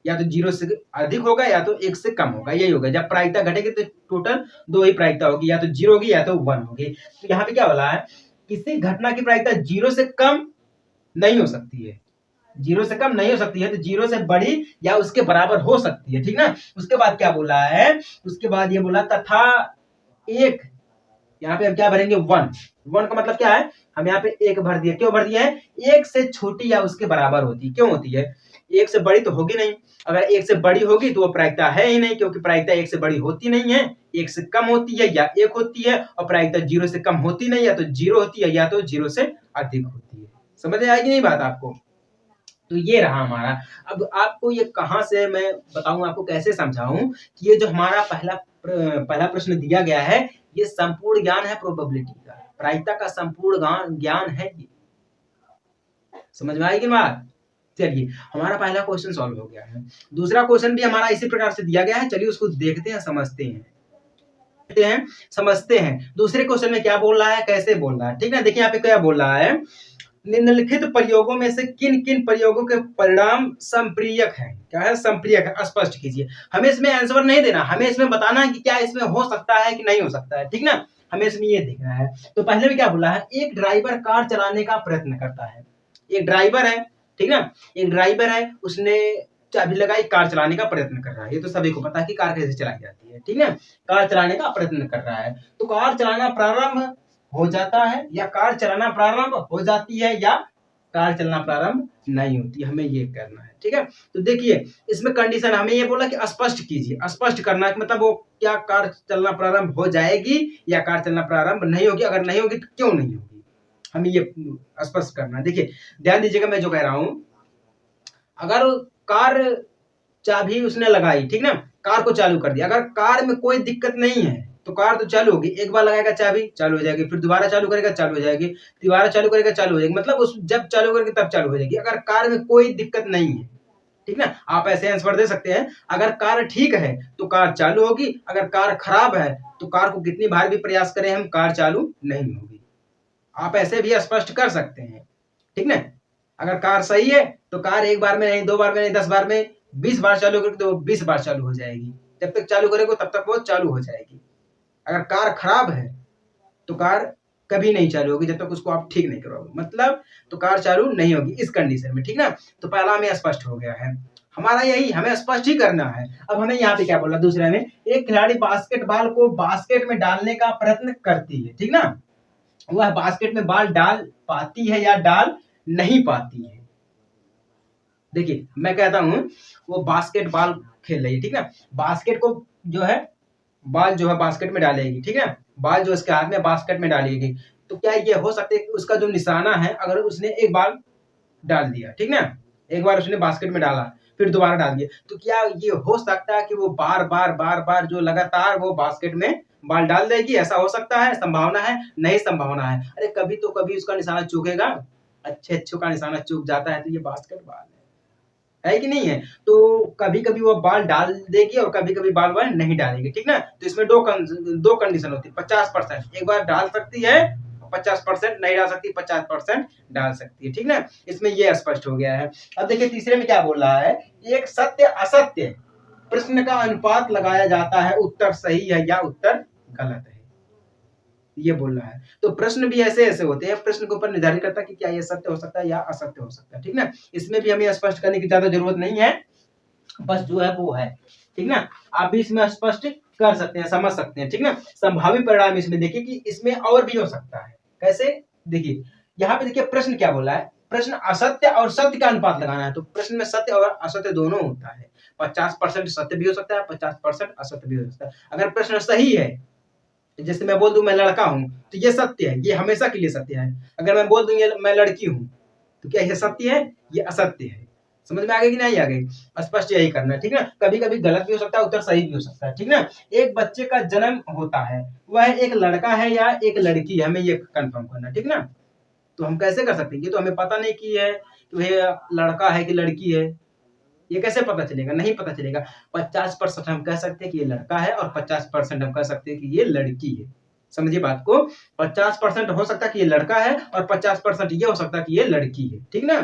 या तो 0 से अधिक होगा या तो 1 से कम होगा, यही होगा। जब प्रायिकता घटेगी तो टोटल 2 ही प्रायिकता होगी, या तो 0 होगी या तो 1 होगी। तो यहाँ पे क्या बोला है, किसी घटना की प्रायिकता 0 से कम नहीं हो सकती है, 0 से कम नहीं हो सकती है, तो 0 से बड़ी या उसके बराबर हो सकती है, ठीक ना। उसके बाद क्या बोला है, उसके बाद ये बोला तथा एक, यहाँ पे हम क्या भरेंगे, 1। 1 का मतलब क्या है, हम यहाँ पे 1 भर दिया, क्यों भर दिया है, 1 से छोटी या उसके बराबर होती है, क्यों होती है, 1 से बड़ी तो होगी नहीं। अगर 1 से बड़ी होगी तो वो प्रायिकता है ही नहीं, क्योंकि प्रायिकता 1 से बड़ी होती नहीं है, 1 से कम होती है या 1 होती है, और प्रायिकता 0 से कम होती नहीं, या तो 0 होती है या तो 0 से अधिक होती है। समझ आएगी नहीं बात आपको। तो ये रहा हमारा। अब आपको ये कहां से मैं बताऊं, आपको कैसे समझाऊं कि ये जो हमारा पहला प्रश्न दिया गया है ये संपूर्ण ज्ञान है प्रोबेबिलिटी का, प्रायिकता का संपूर्ण ज्ञान है ये। समझ में आएगी बात। चलिए हमारा पहला क्वेश्चन सॉल्व हो गया है। दूसरा क्वेश्चन भी हमारा इसी प्रकार से दिया गया है, चलिए उसको देखते हैं, समझते हैं। दूसरे क्वेश्चन में क्या बोल रहा है, कैसे बोल रहा है, ठीक है। देखिए यहाँ पे क्या बोल रहा है, निम्नलिखित प्रयोगों में से किन किन प्रयोगों के परिणाम संप्रियक हैं? क्या है? संप्रियक है, स्पष्ट कीजिए। हमें इसमें आंसर नहीं देना, हमें इसमें बताना है कि क्या इसमें हो सकता है कि नहीं हो सकता है, ठीक ना? हमें इसमें ये देखना है। तो पहले में क्या बोला है? एक ड्राइवर कार चलाने का प्रयत्न करता है। एक ड्राइवर है, ठीक ना? एक ड्राइवर है, उसने चाबी लगाई, कार चलाने का प्रयत्न कर रहा है। ये तो सभी को पता है कि कार कैसे चलाई जाती है, ठीक है? कार चलाने का प्रयत्न कर रहा है। तो कार चलाना प्रारंभ हो जाता है या कार चलाना प्रारंभ हो जाती है या कार चलना प्रारंभ नहीं होती, हमें ये करना है, ठीक है? तो देखिए इसमें कंडीशन हमें ये बोला कि स्पष्ट कीजिए, स्पष्ट करना है मतलब वो क्या कार चलना प्रारंभ हो जाएगी या कार चलना प्रारंभ नहीं होगी, अगर नहीं होगी तो क्यों नहीं होगी, हमें ये स्पष्ट करना है। देखिए ध्यान दीजिएगा मैं जो कह रहा हूं, अगर कार चाबी उसने लगाई, ठीक ना? कार को चालू कर दिया, अगर कार में कोई दिक्कत नहीं है तो कार तो चालू होगी। एक बार लगाएगा चाबी, चालू हो जाएगी, फिर दोबारा चालू करेगा, चालू हो जाएगी, दोबारा चालू करेगा, चालू हो जाएगी, मतलब उस जब चालू करेगी तब चालू हो जाएगी, अगर कार में कोई दिक्कत नहीं है, ठीक ना? आप ऐसे आंसर दे सकते हैं, अगर कार ठीक है तो कार चालू होगी, अगर कार खराब है तो कार को कितनी बार भी प्रयास करें हम, कार चालू नहीं होगी। आप ऐसे भी स्पष्ट कर सकते हैं, ठीक ना? अगर कार सही है तो कार एक बार में नहीं, दो बार में नहीं, 10 बार में, 20 बार चालू करोगे तो 20 बार चालू हो जाएगी। जब तक चालू करोगे तब तक वो चालू हो जाएगी। अगर कार खराब है तो कार कभी नहीं चालू होगी जब तक उसको आप ठीक नहीं करोगे, मतलब तो कार चालू नहीं होगी इस कंडीशन में, ठीक ना? तो पहला हमें स्पष्ट हो गया है, हमारा यही हमें स्पष्ट ही करना है। अब हमें यहाँ पे क्या बोला दूसरे में, एक खिलाड़ी बास्केटबॉल को बास्केट में डालने का प्रयत्न करती है, ठीक ना? वह बास्केट में बॉल डाल पाती है या डाल नहीं पाती है। देखिए मैं कहता हूं वो बास्केटबॉल खेल रही है, ठीक ना? बास्केट को जो है, बॉल जो है बास्केट में डालेगी, ठीक है? बॉल जो उसके हाथ में बास्केट में डालेगी, तो क्या ये हो सकता है कि उसका जो निशाना है, अगर उसने एक बार डाल दिया, ठीक ना? एक बार उसने बास्केट में डाला, फिर दोबारा डाल दिया, तो क्या ये हो सकता है कि वो बार-बार जो लगातार वो बास्केट में बॉल डाल देगी? ऐसा हो सकता है? संभावना है? नहीं संभावना है। अरे कभी तो कभी उसका निशाना चूकेगा, अच्छे-अच्छों का निशाना चूक जाता है तो ये बास्केटबॉल है कि नहीं है? तो कभी-कभी वो बॉल डाल देगी और कभी-कभी बॉल वह नहीं डालेगी, ठीक ना? तो इसमें दो कंडीशन होती है, 50% एक बार डाल सकती है, 50% नहीं डाल सकती, 50% डाल सकती है, ठीक ना? इसमें ये स्पष्ट हो गया है। अब देखिए तीसरे में क्या बोल रहा है, एक सत्य असत्य प्रश्न का अनुपात लगाया जाता है, उत्तर सही है या उत्तर गलत है, ये बोल रहा है। तो प्रश्न भी ऐसे-ऐसे होते हैं, प्रश्न के ऊपर निर्धारित करता है कि क्या ये सत्य हो सकता है या असत्य हो सकता है, ठीक ना? इसमें भी हमें स्पष्ट करने की ज़्यादा ज़रूरत नहीं है, बस जो है वो है, ठीक ना? आप भी इसमें स्पष्ट कर सकते हैं, समझ सकते हैं, ठीक ना? संभावित परिणाम इसमें देखिए कि इसमें और भी हो सकता है। कैसे? देखिए, यहाँ पे देखिए प्रश्न क्या बोला है? प्रश्न असत्य और सत्य का अनुपात लगाना है, तो प्रश्न में सत्य और असत्य दोनों होता है। 50% सत्य भी हो सकता है, 50% असत्य भी हो सकता है। अगर प्रश्न सही है, जैसे मैं बोल दूं मैं लड़का हूं तो ये सत्य है, ये हमेशा के लिए सत्य है। अगर मैं बोल दूं ये मैं लड़की हूं तो क्या ये सत्य है? ये असत्य है। समझ में आ गई कि नहीं आ गई? स्पष्ट यही करना है, ठीक ना? कभी कभी गलत भी हो सकता है, उत्तर सही भी हो सकता है, ठीक ना? एक बच्चे का जन्म होता है, वह एक लड़का है या एक लड़की है, हमें ये कंफर्म करना है, ठीक ना? तो हम कैसे कर सकते हैं? ये तो हमें पता नहीं कि है कि ये लड़का है कि लड़की है, ये कैसे पता चलेगा? नहीं पता चलेगा। 50% हम कह सकते हैं कि ये लड़का है और 50% हम कह सकते हैं कि ये लड़की है। समझिए बात को, 50% हो सकता है कि ये लड़का है और 50% ये हो सकता है कि ये लड़की है, ठीक ना?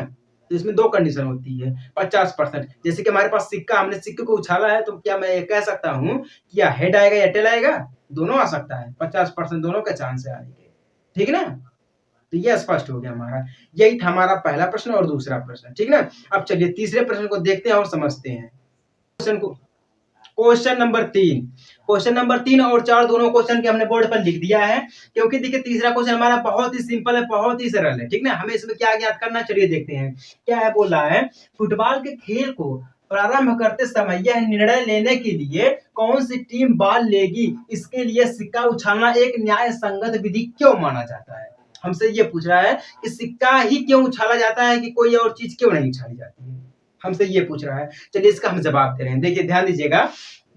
तो इसमें दो कंडीशन होती है। 50% जैसे कि हमारे पास सिक्का, हमने सिक्के को उछाला है, तो क्या मैं ये कह सकता हूँ कि या हेड आएगा या टेल आएगा? दोनों आ सकता है, 50% दोनों के चांस है आने के, ठीक ना? तो ये स्पष्ट हो गया हमारा। यही था हमारा पहला प्रश्न और दूसरा प्रश्न, ठीक ना? अब चलिए तीसरे प्रश्न को देखते हैं और समझते हैं। क्वेश्चन नंबर 3, क्वेश्चन नंबर 3 और 4 दोनों क्वेश्चन के हमने बोर्ड पर लिख दिया है, क्योंकि देखिए तीसरा क्वेश्चन हमारा बहुत ही सिंपल है, बहुत ही सरल है, ठीक ना? हमें इसमें क्या ज्ञात करना, चलिए देखते हैं। क्या है बोल रहा है, फुटबॉल के खेल को प्रारंभ करते समय यह निर्णय लेने के लिए कौन सी टीम बॉल लेगी, इसके लिए सिक्का उछालना एक न्याय संगत विधि क्यों माना जाता है? हमसे ये पूछ रहा है कि सिक्का ही क्यों उछाला जाता है, कि कोई और चीज क्यों नहीं उछाली जाती है, हमसे ये पूछ रहा है। चलिए इसका हम जवाब दे रहे हैं। देखिए ध्यान दीजिएगा,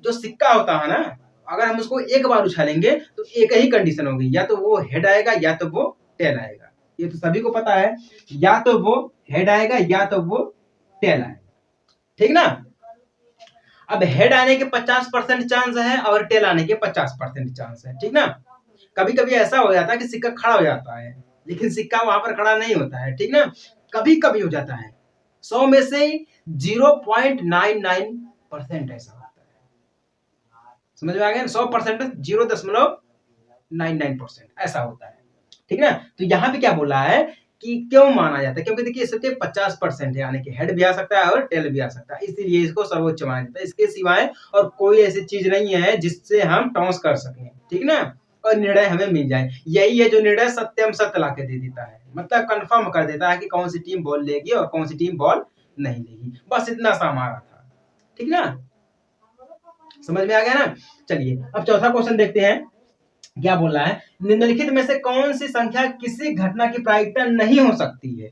जो सिक्का होता है ना, अगर हम उसको एक बार उछालेंगे तो एक ही कंडीशन होगी, या तो वो हेड आएगा या तो वो टेल आएगा, ये तो सभी को पता है, या तो वो हेड आएगा या तो वो टेल आएगा, ठीक ना? अब हेड आने के 50% चांस है और टेल आने के 50% चांस है, ठीक ना? कभी कभी ऐसा हो जाता है कि सिक्का खड़ा हो जाता है, लेकिन सिक्का वहां पर खड़ा नहीं होता है, ठीक ना, कभी कभी हो जाता है। 100 में से 0.99% ऐसा होता है। समझ में आ गया? 100% 0.99% ऐसा होता है, ठीक ना। तो यहाँ पे क्या बोला है कि क्यों माना जाता है, क्योंकि देखिए इसके 50% है, यानी कि हेड भी आ सकता है और टेल भी आ सकता है, इसीलिए इसको सर्वोच्च माना जाता है। इसके सिवाय और कोई ऐसी चीज नहीं है जिससे हम टॉस कर सकें, ठीक ना, और निर्णय हमें मिल जाए। यही है जो निर्णय सत्यम सत्य ला के दे देता है, मतलब कंफर्म कर देता है कि कौन सी टीम बॉल लेगी और कौन सी टीम बॉल नहीं लेगी। बस इतना सा हमारा था, ठीक ना, समझ में आ गया ना। चलिए अब चौथा क्वेश्चन देखते हैं, क्या बोल रहा है, निम्नलिखित में से कौन सी संख्या किसी घटना की प्रायिकता नहीं हो सकती है।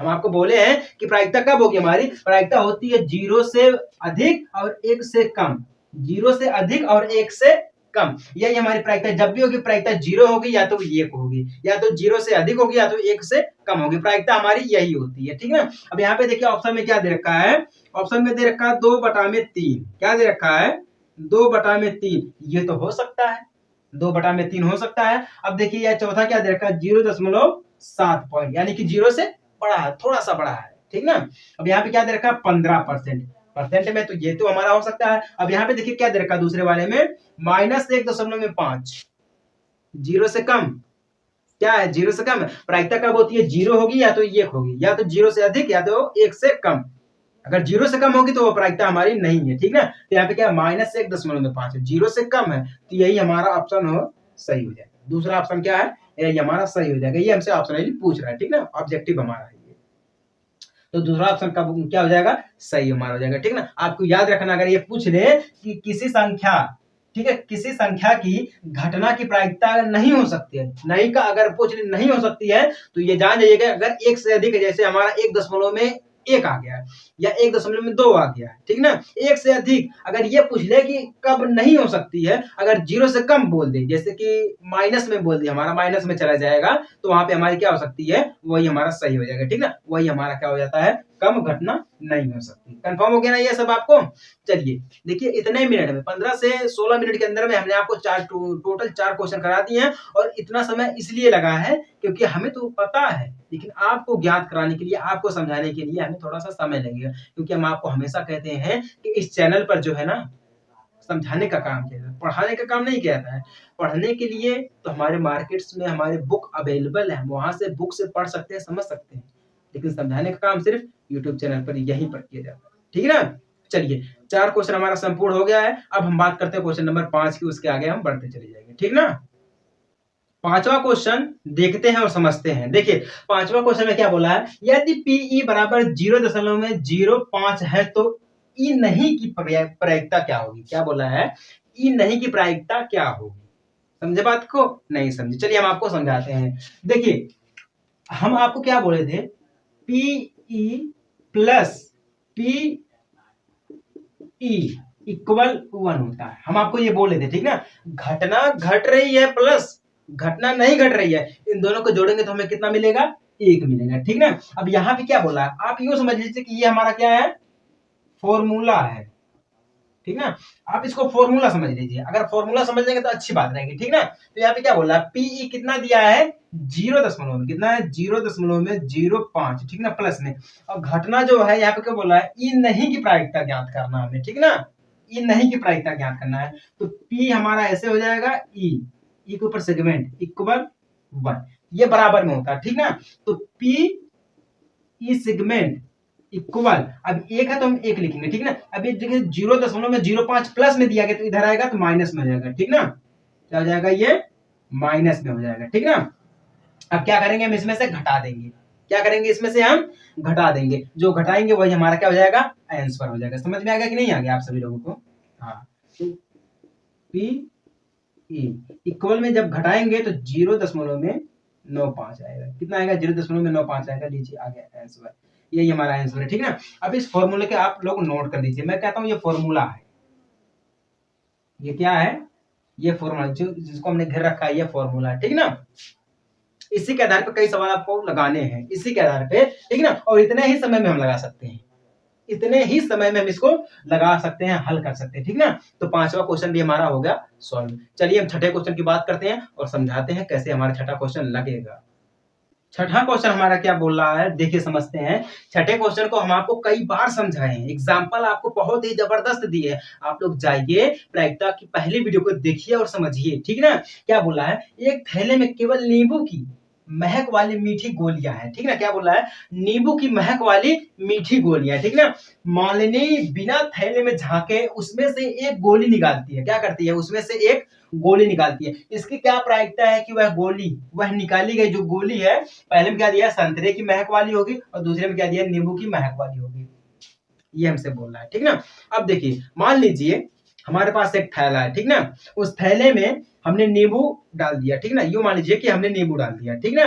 हम आपको बोले हैं कि प्रायिकता कब होगी, हमारी प्रायिकता होती है 0 से अधिक और 1 से कम, 0 से अधिक और 1 से कम, यही हमारी प्रायिकता जब भी होगी। प्रायिकता 0 होगी या तो 1 होगी, या तो 0 से अधिक होगी या तो 1 से कम होगी, प्रायिकता हमारी यही होती है, ठीक ना। अब यहाँ पे देखिए ऑप्शन में क्या दे रखा है, ऑप्शन में दे रखा है 2/3, क्या दे रखा है 2/3, ये तो हो सकता है, 2/3 हो सकता है। अब देखिए यह चौथा क्या दे रखा है 0.7 पॉइंट, यानी कि 0 से बड़ा है, थोड़ा सा बड़ा है, ठीक ना। अब यहाँ पे क्या दे रखा है 15%, परसेंट में तो ये तो हमारा हो सकता है। अब यहाँ पे देखिए क्या दे रखा है दूसरे वाले में -1.5, 0 से कम, क्या है 0 से कम। प्रायिकता कब होती है 0 होगी या तो 1 होगी, या तो 0 से अधिक या तो 1 से कम। अगर 0 से कम होगी तो वो प्रायिकता हमारी नहीं है, ठीक ना। तो यहाँ पे क्या -1.5 है, 0 से कम है, तो यही हमारा ऑप्शन हो सही हो जाएगा। दूसरा ऑप्शन क्या है, यही हमारा सही हो जाएगा। ये हमसे ऑप्शनली पूछ रहा है, ठीक ना, ऑब्जेक्टिव हमारा है ये। तो दूसरा ऑप्शन का क्या हो जाएगा, सही हमारा हो जाएगा, ठीक ना। आपको याद रखना, अगर ये पूछ ले कि किसी संख्या, ठीक है, किसी संख्या की घटना की प्रायिकता नहीं हो सकती है, नहीं का अगर पूछ ले नहीं हो सकती है, तो ये जान जाइएगा अगर 1 से अधिक है, जैसे हमारा 1.1 आ गया या 1.2 आ गया, ठीक ना। 1 से अधिक अगर ये पूछ ले कि कब नहीं हो सकती है, अगर 0 से कम बोल दे, जैसे कि माइनस में बोल दिया, हमारा माइनस में चला जाएगा, तो वहां पे हमारी क्या हो सकती है, वही हमारा सही हो जाएगा, ठीक ना, वही हमारा क्या हो जाता है, कम घटना नहीं हो सकती। कंफर्म हो गया ना ये सब आपको। चलिए देखिए इतने मिनट में 15 से 16 मिनट के अंदर में हमने आपको टोटल 4 क्वेश्चन करा दिए हैं, और इतना समय इसलिए लगा है क्योंकि हमें तो पता है, लेकिन आपको ज्ञात कराने के लिए, आपको समझाने के लिए हमें थोड़ा सा समय लगेगा, क्योंकि हम आपको हमेशा कहते हैं कि इस चैनल पर जो है ना, समझाने का काम किया जाता है, पढ़ाने का काम नहीं किया जाता है। पढ़ने के लिए तो हमारे मार्केट्स में हमारे बुक अवेलेबल है, वहां से बुक से पढ़ सकते हैं, समझ सकते हैं, लेकिन समझाने का काम सिर्फ यूट्यूब चैनल पर यहीं पर किया जाता है, ठीक है ना। चलिए 4 क्वेश्चन हमारा संपूर्ण हो गया है। अब हम बात करते हैं क्वेश्चन नंबर 5 की, उसके आगे हम बढ़ते चले जाएंगे, ठीक ना। पांचवा क्वेश्चन देखते हैं और समझते हैं। देखिए पांचवा क्वेश्चन में क्या बोला है, यदि पीई बराबर 0.05 है तो ई नहीं की प्रायिकता क्या होगी। क्या बोला है, ई नहीं की प्रायिकता क्या होगी। समझे बात को, नहीं समझे, चलिए हम आपको समझाते हैं। देखिए हम आपको क्या बोले थे, PE plus P E equal 1 होता है, हम आपको ये बोले थे, ठीक ना। घटना घट रही है प्लस घटना नहीं घट रही है, इन दोनों को जोड़ेंगे तो हमें कितना मिलेगा, 1 मिलेगा, ठीक ना। अब यहाँ पे क्या बोला है, आप यूं समझ लीजिए कि ये हमारा क्या है, फॉर्मूला है, ठीक ना। आप इसको फॉर्मूला समझ लीजिए, अगर फॉर्मूला समझ लेंगे तो अच्छी बात रहेगी, ठीक ना। तो यहाँ पे क्या बोला है, पीई कितना दिया है 0 कितना है 0.05, ठीक ना, प्लस में। और घटना जो है यहाँ पे क्या बोला है, ई नहीं की प्रायिकता ज्ञात करना हमें, ठीक ना, ई नहीं की प्रायिकता ज्ञात करना है। तो पी हमारा ऐसे हो जाएगा, ई के ऊपर सेगमेंट इक्वल 1, ये बराबर में होता है, ठीक ना। तो पी ई सेगमेंट इक्वल, अब 1 है तो हम 1 लिखेंगे, ठीक ना। अब ये देखिए 0.05 प्लस में दिया गया तो इधर आएगा तो माइनस में हो जाएगा, ठीक ना, क्या हो जाएगा, ये माइनस में हो जाएगा, ठीक ना। अब क्या करेंगे, हम इसमें से घटा देंगे, क्या करेंगे, इसमें से हम घटा देंगे, जो घटाएंगे वही हमारा क्या हो जाएगा, आंसर हो जाएगा। समझ में आ गया कि नहीं आ गया आप सभी लोगों को। हाँ, तो पी ई इक्वल में जब घटाएंगे तो 0.95 आएगा, कितना आएगा 0.95 आएगा, लीजिए आ गया आंसर, यही हमारा आंसर है, ठीक ना। अब इस फॉर्मूले के आप लोग नोट कर दीजिए, मैं कहता हूं ये फॉर्मूला है, ये क्या है, ये फॉर्मूला जिसको हमने घेर रखा है, ये फॉर्मूला है, ठीक ना। इसी के आधार पर कई सवाल आपको लगाने हैं, इसी के आधार पे, ठीक ना, और इतने ही समय में हम लगा सकते हैं, इतने ही समय में हम इसको लगा सकते हैं, हल कर सकते हैं, ठीक ना। तो पांचवा क्वेश्चन भी हमारा हो गया सॉल्व। चलिए हम छठे क्वेश्चन की बात करते हैं और समझाते हैं कैसे हमारा छठा क्वेश्चन लगेगा। छठा क्वेश्चन हमारा क्या बोल रहा है, देखिए समझते हैं। छठे क्वेश्चन को हम आपको कई बार समझाए हैं, एग्जाम्पल आपको बहुत ही जबरदस्त दिए हैं। आप लोग जाइए प्रायिकता की पहली वीडियो को देखिए और समझिए, ठीक ना। क्या बोला है, एक थैले में केवल नींबू की महक वाली मीठी गोलियां हैं, ठीक ना। क्या बोला है, नींबू की महक वाली मीठी गोलियां, ठीक ना। मालिनी बिना थैले में झांके उसमें से एक गोली निकालती है। क्या करती है, उसमें से एक गोली निकालती है। इसकी क्या प्रायिकता है कि वह निकाली गई जो गोली है, पहले में क्या दिया, संतरे की महक वाली होगी और दूसरे में क्या दिया, नींबू की महक वाली होगी। ये हमसे बोल रहा है, ठीक ना। अब देखिए, मान लीजिए हमारे पास एक थैला है, ठीक ना। उस थैले में हमने नींबू डाल दिया, ठीक ना। यूं मान लीजिए कि हमने नींबू डाल दिया, ठीक ना।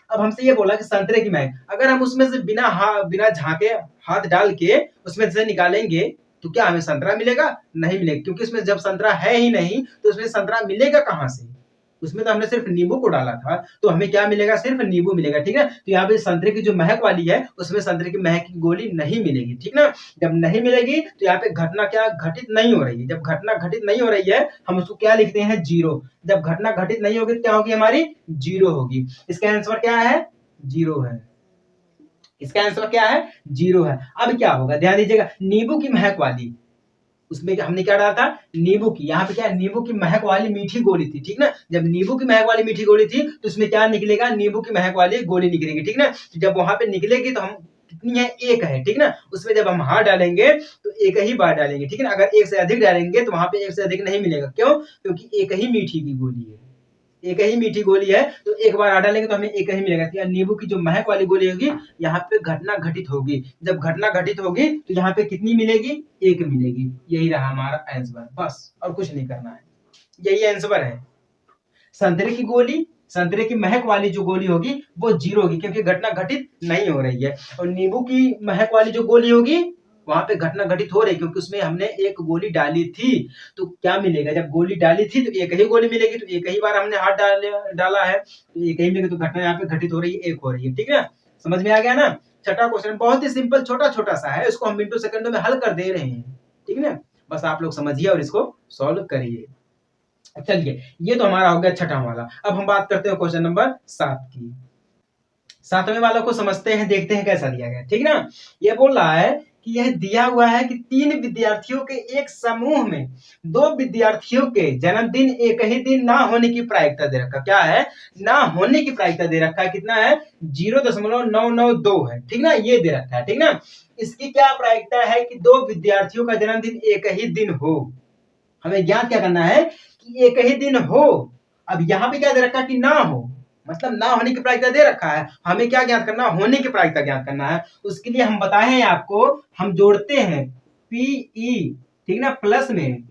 अब हमसे ये बोला कि संतरे की महक, अगर हम उसमें से बिना झांके हाथ डाल के उसमें से निकालेंगे तो क्या हमें संतरा मिलेगा, नहीं मिलेगा, क्योंकि उसमें जब संतरा है ही नहीं तो उसमें संतरा मिलेगा कहां से। उसमें तो हमने सिर्फ नींबू को डाला था, तो हमें क्या मिलेगा, सिर्फ नींबू मिलेगा, ठीक है। तो यहाँ पे संतरे की जो महक वाली है उसमें संतरे की महक की गोली नहीं मिलेगी, ठीक ना। जब नहीं मिलेगी तो यहाँ पे घटना क्या घटित नहीं हो रही है। जब घटना घटित नहीं हो रही है हम उसको क्या लिखते हैं, जीरो। जब घटना घटित नहीं होगी क्या होगी, हमारी जीरो होगी। इसका आंसर क्या है, जीरो है। इसका आंसर क्या है, जीरो है। अब क्या होगा, ध्यान दीजिएगा, नींबू की महक वाली, उसमें हमने क्या डाला था, नींबू की। यहाँ पे क्या, नींबू की महक वाली मीठी गोली थी, ठीक ना। जब नींबू की महक वाली मीठी गोली थी तो उसमें क्या निकलेगा, नींबू की महक वाली गोली निकलेगी, ठीक ना। तो जब वहां पे निकलेगी तो हम कितनी है, एक है, ठीक ना। उसमें जब हम हाथ डालेंगे तो एक ही बार डालेंगे, ठीक है ना। अगर एक से अधिक डालेंगे तो वहां पे एक से अधिक नहीं मिलेगा, क्यों, क्योंकि एक ही मीठी की गोली है, एक ही मीठी गोली है। तो एक बार आटा लेंगे तो हमें एक ही मिलेगा। तो नींबू की जो महक वाली गोली होगी यहाँ पे घटना घटित होगी। जब घटना घटित होगी तो यहाँ पे कितनी मिलेगी, एक मिलेगी। यही रहा हमारा आंसर, बस और कुछ नहीं करना है, यही आंसर है। संतरे की गोली, संतरे की महक वाली जो गोली होगी वो जीरो होगी, क्योंकि घटना घटित नहीं हो रही है। और नींबू की महक वाली जो गोली होगी वहां पे घटना घटित हो रही है, क्योंकि उसमें हमने एक गोली डाली थी। तो क्या मिलेगा, जब गोली डाली थी तो एक ही गोली मिलेगी, तो एक ही बार हमने हाथ डाला है तो एक ही मिलेगा। तो घटना यहाँ पे घटित हो रही है, एक हो रही है, ठीक है। समझ में आ गया ना। छठा क्वेश्चन बहुत ही सिंपल, छोटा छोटा सा है, इसको हम मिनटों सेकंडों में हल कर दे रहे हैं, ठीक है ना। बस आप लोग समझिए और इसको सॉल्व करिए। चलिए, ये तो हमारा हो गया छठा वाला। अब हम बात करते हैं क्वेश्चन नंबर 7 की। सातवें वालों को समझते हैं, देखते हैं कैसा दिया गया, ठीक ना। ये बोल रहा है कि यह दिया हुआ है कि 3 विद्यार्थियों के एक समूह में 2 विद्यार्थियों के जन्मदिन एक ही दिन ना होने की प्रायिकता दे रखा। क्या है, ना होने की प्रायिकता दे रखा है, कितना है, 0.992 है, ठीक ना। ये दे रखा है, ठीक ना। इसकी क्या प्रायिकता है कि 2 विद्यार्थियों का जन्मदिन एक ही दिन हो। हमें ज्ञात क्या करना है कि एक ही दिन हो। अब यहाँ पे क्या दे रखा है कि ना हो, मतलब ना होने की प्रायिकता दे रखा है, हमें क्या ज्ञात करना, होने की प्रायिकता ज्ञात करना है। उसके लिए हम बताए हैं आपको, हम जोड़ते हैं पीई, ठीक ना, प्लस में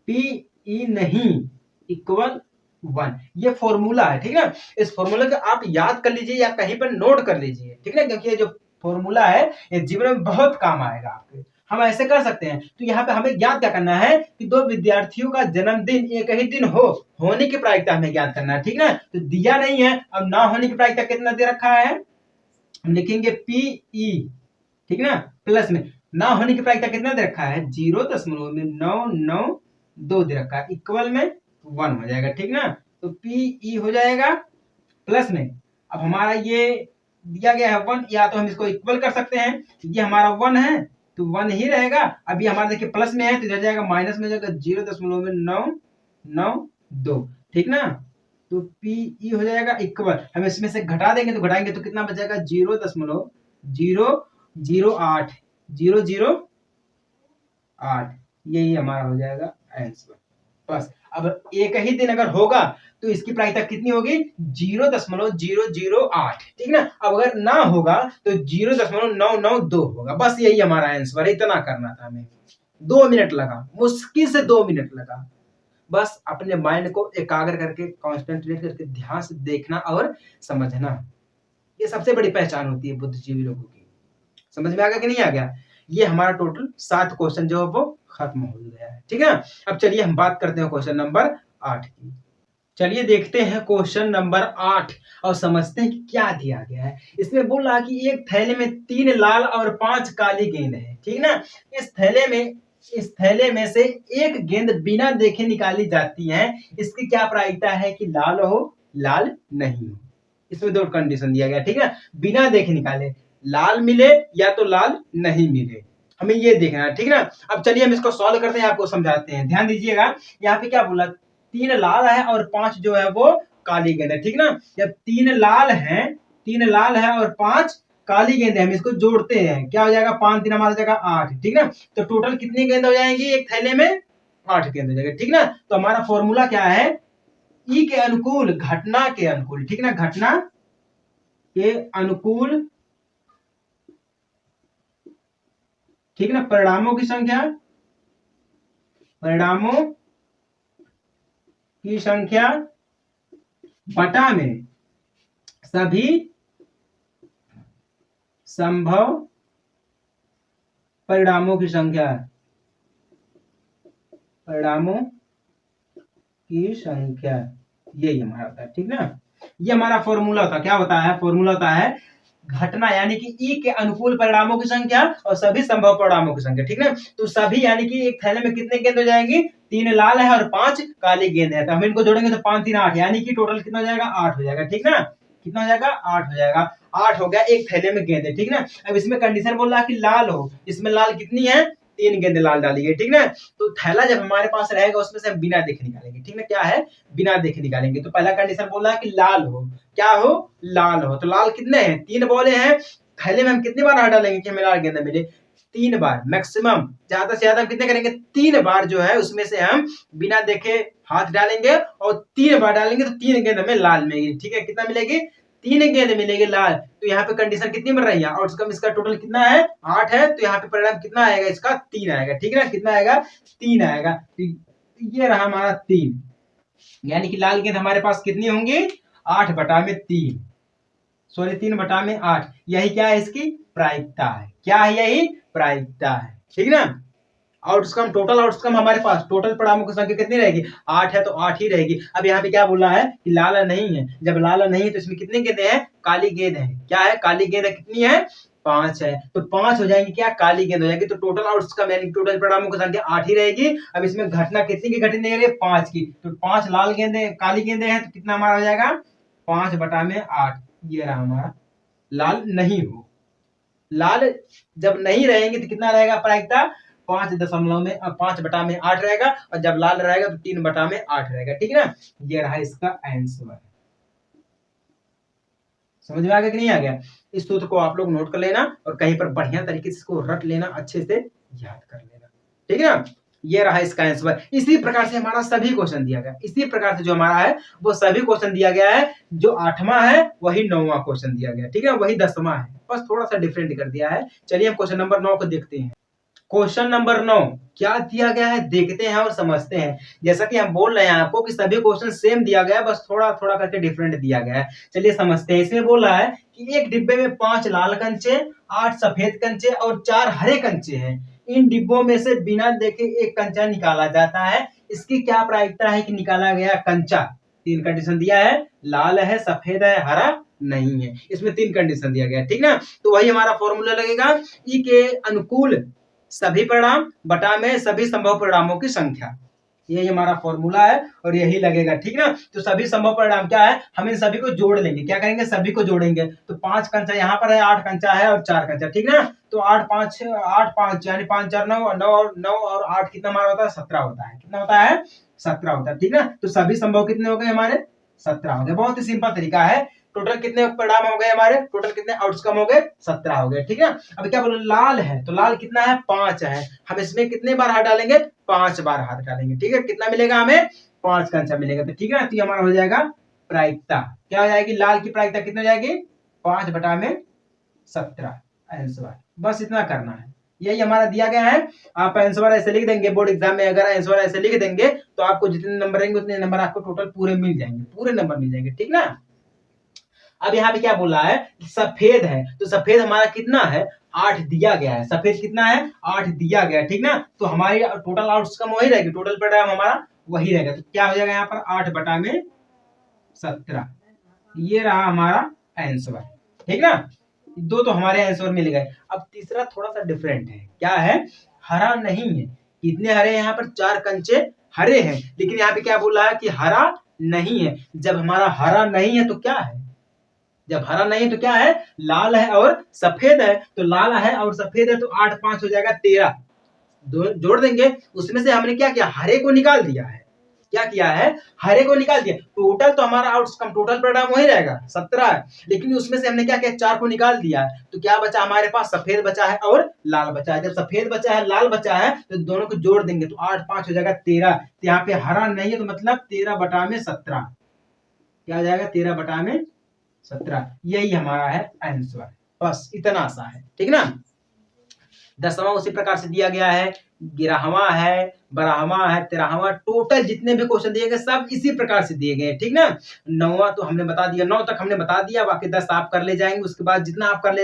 पीई नहीं इक्वल 1, ये फॉर्मूला है, ठीक ना। इस फॉर्मूला को आप याद कर लीजिए या कहीं पर नोट कर लीजिए, ठीक ना, क्योंकि ये जो फॉर्मूला है ये जीवन में बहुत काम आएगा आपके। हम ऐसे कर सकते हैं। तो यहाँ पे हमें ज्ञात क्या करना है कि 2 विद्यार्थियों का जन्मदिन एक ही दिन हो, होने की प्रायिकता हमें ज्ञात करना है, ठीक ना। तो दिया नहीं है, अब ना होने की प्रायिकता कितना दे रखा है, हम लिखेंगे पीई, ठीक ना, प्लस में ना होने की प्रायिकता कितना दे रखा है, 0.992 दे रखा है, इक्वल में 1 हो जाएगा, ठीक ना। तो पीई हो जाएगा प्लस में, अब हमारा ये दिया गया है 1, या तो हम इसको इक्वल कर सकते हैं, ये हमारा 1 है तो 1 ही रहेगा। अभी हमारा देखिए प्लस में है तो इधर जाएगा माइनस में, जाएगा 0.992, ठीक ना। तो पीई हो जाएगा इक्वल, हम इसमें से घटा देंगे तो घटाएंगे तो कितना बचेगा, 0.008, 008, यही हमारा हो जाएगा आंसर, बस। अब एक ही दिन अगर होगा तो इसकी प्रायिकता कितनी होगी, 0.008, ठीक ना। अब अगर ना होगा तो 0.992 होगा, बस यही हमारा आंसर है। इतना करना था हमें, 2 मिनट लगा, मुश्किल से 2 मिनट लगा। बस अपने माइंड को एकाग्र करके, कॉन्सेंट्रेट करके, ध्यान से देखना और समझना, ये सबसे बड़ी पहचान होती है बुद्धिजीवी लोगों की। समझ में आ गया कि नहीं आ गया। ये हमारा टोटल 7 क्वेश्चन जो है वो खत्म हो गया है, ठीक है। अब चलिए हम बात करते हैं क्वेश्चन नंबर 8 की। चलिए देखते हैं क्वेश्चन नंबर 8 और समझते हैं कि क्या दिया गया है। इसमें बोल रहा है कि एक थैले में 3 लाल और 5 काली गेंद है, ठीक ना। इस थैले में से एक गेंद बिना देखे निकाली जाती है। इसकी क्या प्रायिकता है कि लाल हो, लाल नहीं हो। इसमें दो कंडीशन दिया गया, ठीक है। बिना देखे निकाले, लाल मिले या तो लाल नहीं मिले, हमें ये देखना है, ठीक है ना। अब चलिए हम इसको सॉल्व करते हैं, आपको समझाते हैं। ध्यान दीजिएगा, यहाँ पे क्या बोला, 3 लाल है और 5 जो है वो काली गेंद है, ठीक ना। जब 3 लाल है और 5 काली गेंद है, हम इसको जोड़ते हैं, क्या हो जाएगा, 5 3 हमारा जगह 8, ठीक ना। तो टोटल कितनी गेंद हो जाएंगी एक थैले में, 8 गेंद हो जाएगा, ठीक ना। तो हमारा फॉर्मूला क्या है, ई के अनुकूल, घटना के अनुकूल, ठीक ना, घटना के अनुकूल, ठीक ना, परिणामों की संख्या, परिणामों की संख्या बटा में सभी संभव परिणामों की संख्या, परिणामों की संख्या, यही हमारा होता है, ठीक ना। ये हमारा फॉर्मूला होता है, क्या होता है, फॉर्मूला होता है घटना यानी कि ई के अनुकूल परिणामों की संख्या और सभी संभव परिणामों की संख्या, ठीक ना। तो सभी यानी कि एक थैले में कितने गेंद हो जाएंगी, 3 लाल है और 5 काली गेंद है, तो हम इनको जोड़ेंगे तो 5 3 8, यानी कि टोटल कितना हो जाएगा, 8 हो जाएगा, ठीक ना। कितना हो जाएगा, 8 हो जाएगा, 8 हो गया एक थैले में गेंद है, ठीक ना। अब इसमें कंडीशन बोल रहा है कि लाल हो, इसमें लाल कितनी है, 3 गेंद लाल डाली है, ठीक ना। तो थैला जब हमारे पास रहेगा उसमें से हम बिना देखे निकालेंगे, ठीक ना, क्या है, बिना देखे निकालेंगे। तो पहला कंडीशन बोल रहा है कि लाल हो, क्या हो, लाल हो। तो लाल कितने हैं, 3 बॉले हैं, थैले में हम कितनी बार हाथ डालेंगे कि हमें लाल गेंद मिले, 3 बार मैक्सिमम, ज्यादा से ज्यादा हम कितने करेंगे, 3 बार जो है उसमें से हम बिना देखे हाथ डालेंगे और 3 बार डालेंगे तो 3 गेंद हमें लाल मिलेगी, ठीक है। कितना मिलेगी, 3 गेंद मिलेगी लाल। तो यहाँ पे कंडीशन कितनी बन रही है, और इसका टोटल कितना है, 8 है, तो यहाँ पे परिणाम कितना आएगा, इसका 3 आएगा, ठीक है ना, कितना आएगा, 3 आएगा। तो ये रहा हमारा 3, यानी कि लाल गेंद हमारे पास कितनी होंगी, 8/3, सॉरी 3/8, यही क्या है, इसकी प्रायिकता है, क्या है, यही प्रायिकता है, ठीक ना। आउटकम, टोटल आउटकम हमारे पास, टोटल परिणामों की संख्या कितनी रहेगी, 8 है तो 8 ही रहेगी। अब यहाँ पे क्या बोला है कि लाल नहीं है, जब लाल नहीं है तो इसमें कितनी गेंदें हैं, काली गेंद है, क्या है, काली गेंद कितनी है, 5 है, तो 5 हो जाएंगी, क्या, काली गेंद हो जाएगी। तो टोटल आउटकम यानी टोटल परिणामों की संख्या 8 ही रहेगी। अब इसमें घटना कितनी की घटनी है, 5 की, तो 5 लाल गेंदे काली गेंदे हैं, तो कितना हमारा हो जाएगा, 5/8, ये रहा हमारा, लाल नहीं हो। लाल जब नहीं रहेंगे तो कितना रहेगा प्रायिकता, 5/8 रहेगा, और जब लाल रहेगा तो 3/8 रहेगा, ठीक है ना। ये रहा इसका आंसर। समझ में आ गया कि नहीं आ गया, इस सूत्र को आप लोग नोट कर लेना और कहीं पर बढ़िया तरीके से इसको रट लेना, अच्छे से याद कर लेना, ठीक है ना। ये रहा इसका आंसर। इसी प्रकार से हमारा सभी क्वेश्चन दिया गया, इसी प्रकार से जो हमारा है वो सभी क्वेश्चन दिया गया है, जो 8वां है वही 9वां क्वेश्चन दिया गया, ठीक है, वही 10वां है, बस थोड़ा सा डिफरेंट कर दिया है। चलिए हम क्वेश्चन नंबर 9 को देखते हैं। क्वेश्चन नंबर 9 क्या दिया गया है, देखते हैं और समझते हैं। जैसा कि हम बोल रहे हैं आपको कि सभी क्वेश्चन सेम दिया गया है, बस थोड़ा थोड़ा करके डिफरेंट दिया गया है। चलिए समझते हैं। इसमें बोल रहा है कि एक डिब्बे में 5 लाल कंचे, 8 सफेद कंचे और 4 हरे कंचे हैं। इन डिब्बों में से बिना देखे एक कंचा निकाला जाता है, इसकी क्या प्रायिकता है कि निकाला गया कंचा, 3 कंडीशन दिया है, लाल है, सफेद है, हरा नहीं है, इसमें 3 कंडीशन दिया गया, ठीक ना। तो वही हमारा फॉर्मूला लगेगा, ई के अनुकूल सभी परिणाम बटा में सभी संभव परिणामों की संख्या, यही हमारा फॉर्मूला है और यही लगेगा, ठीक ना। तो सभी संभव परिणाम क्या है, हम इन सभी को जोड़ लेंगे, क्या करेंगे, सभी को जोड़ेंगे। तो 5 कंचा यहाँ पर है, 8 कंचा है और 4 कंचा, ठीक ना। तो 8 5 यानी 5 4 9 और 9 और 8 कितना हमारा होता है, 17 होता है, कितना होता है, 17 होता है, ठीक ना। तो सभी संभव कितने हो गए हमारे, 17 हो गए। बहुत ही सिंपल तरीका है। टोटल कितने परिणाम हो गए हमारे, टोटल कितने आउटकम हो गए, 17 हो गए, ठीक है। अब क्या बोलो, लाल है, तो लाल कितना है, 5 है, हम इसमें कितने बार हाथ डालेंगे, 5 बार हाथ डालेंगे, ठीक है। कितना मिलेगा हमें, 5 कंचा मिलेगा, तो ठीक है ना। तो हमारा हो जाएगा प्रायिकता, क्या हो जाएगी, लाल की प्रायिकता कितनी हो जाएगी, 5/17 आंसर। बस इतना करना है, यही हमारा दिया गया है। आप आंसर ऐसे लिख देंगे, बोर्ड एग्जाम में अगर आंसर ऐसे लिख देंगे तो आपको जितने नंबर रहेंगे उतने नंबर आपको टोटल पूरे मिल जाएंगे, पूरे नंबर मिल जाएंगे, ठीक ना। अब यहाँ पे क्या बोला है, सफेद है, तो सफेद हमारा कितना है, 8 दिया गया है, सफेद कितना है, 8 दिया गया है, ठीक ना। तो हमारी टोटल आउटकम वही रहेगी, टोटल परिणाम हमारा वही रहेगा। तो क्या हो जाएगा यहाँ पर, 8/17, ये रहा हमारा आंसर, ठीक ना। दो तो हमारे आंसर मिल गए। अब तीसरा थोड़ा सा डिफरेंट है, क्या है, हरा नहीं है। कितने हरे हैं यहाँ पर, 4 कंचे हरे हैं, लेकिन यहाँ पे क्या बोल रहा है कि हरा नहीं है। जब हमारा हरा नहीं है तो क्या है, जब हरा नहीं है तो क्या है, लाल है और सफेद है। तो लाल है और सफेद है तो 8 5 हो जाएगा 13, जोड़ देंगे। उसमें से हमने क्या किया, हरे को निकाल दिया है। क्या किया है, हरे को निकाल दिया। टोटल तो हमारा आउटकम, टोटल परिणाम वही रहेगा 17 है, लेकिन उसमें से हमने क्या किया, 4 को निकाल दिया है। तो क्या बचा हमारे पास, सफेद बचा है और लाल बचा है। जब सफेद बचा है लाल बचा है तो दोनों को जोड़ देंगे तो 8 5 हो जाएगा 13। तो यहाँ पे हरा नहीं है तो मतलब 13/17 क्या हो जाएगा, 13/17। यही हमारा है आंसर। बस इतना सा है, ठीक ना। 10वां उसी प्रकार से दिया गया है, 11वां है, 12वां है, 13वां, टोटल जितने भी क्वेश्चन दिए गए सब इसी प्रकार से दिए गए, ठीक ना। 9वां तो हमने बता दिया, 9 तक हमने बता दिया, बाकी 10 आप कर ले जाएंगे। उसके बाद जितना आप कर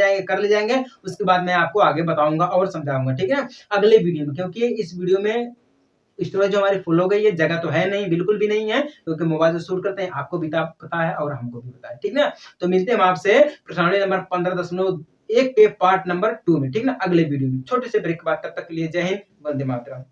ले जाएंगे, उसके बाद मैं आपको आगे बताऊंगा और समझाऊंगा, ठीक है, अगले वीडियो में। क्योंकि इस वीडियो में स्टोरेज जो हमारी फुल हो गई है, जगह तो है नहीं, बिल्कुल भी नहीं है, क्योंकि मोबाइल से शूट करते हैं, आपको भी पता है और हमको भी पता है, ठीक ना। तो मिलते हैं हम आपसे प्रश्नावली नंबर 15.1 के पार्ट नंबर 2 में, ठीक ना, अगले वीडियो में। छोटे से ब्रेक के बाद, तब तक के लिए जय हिंद, वंदे मातरम।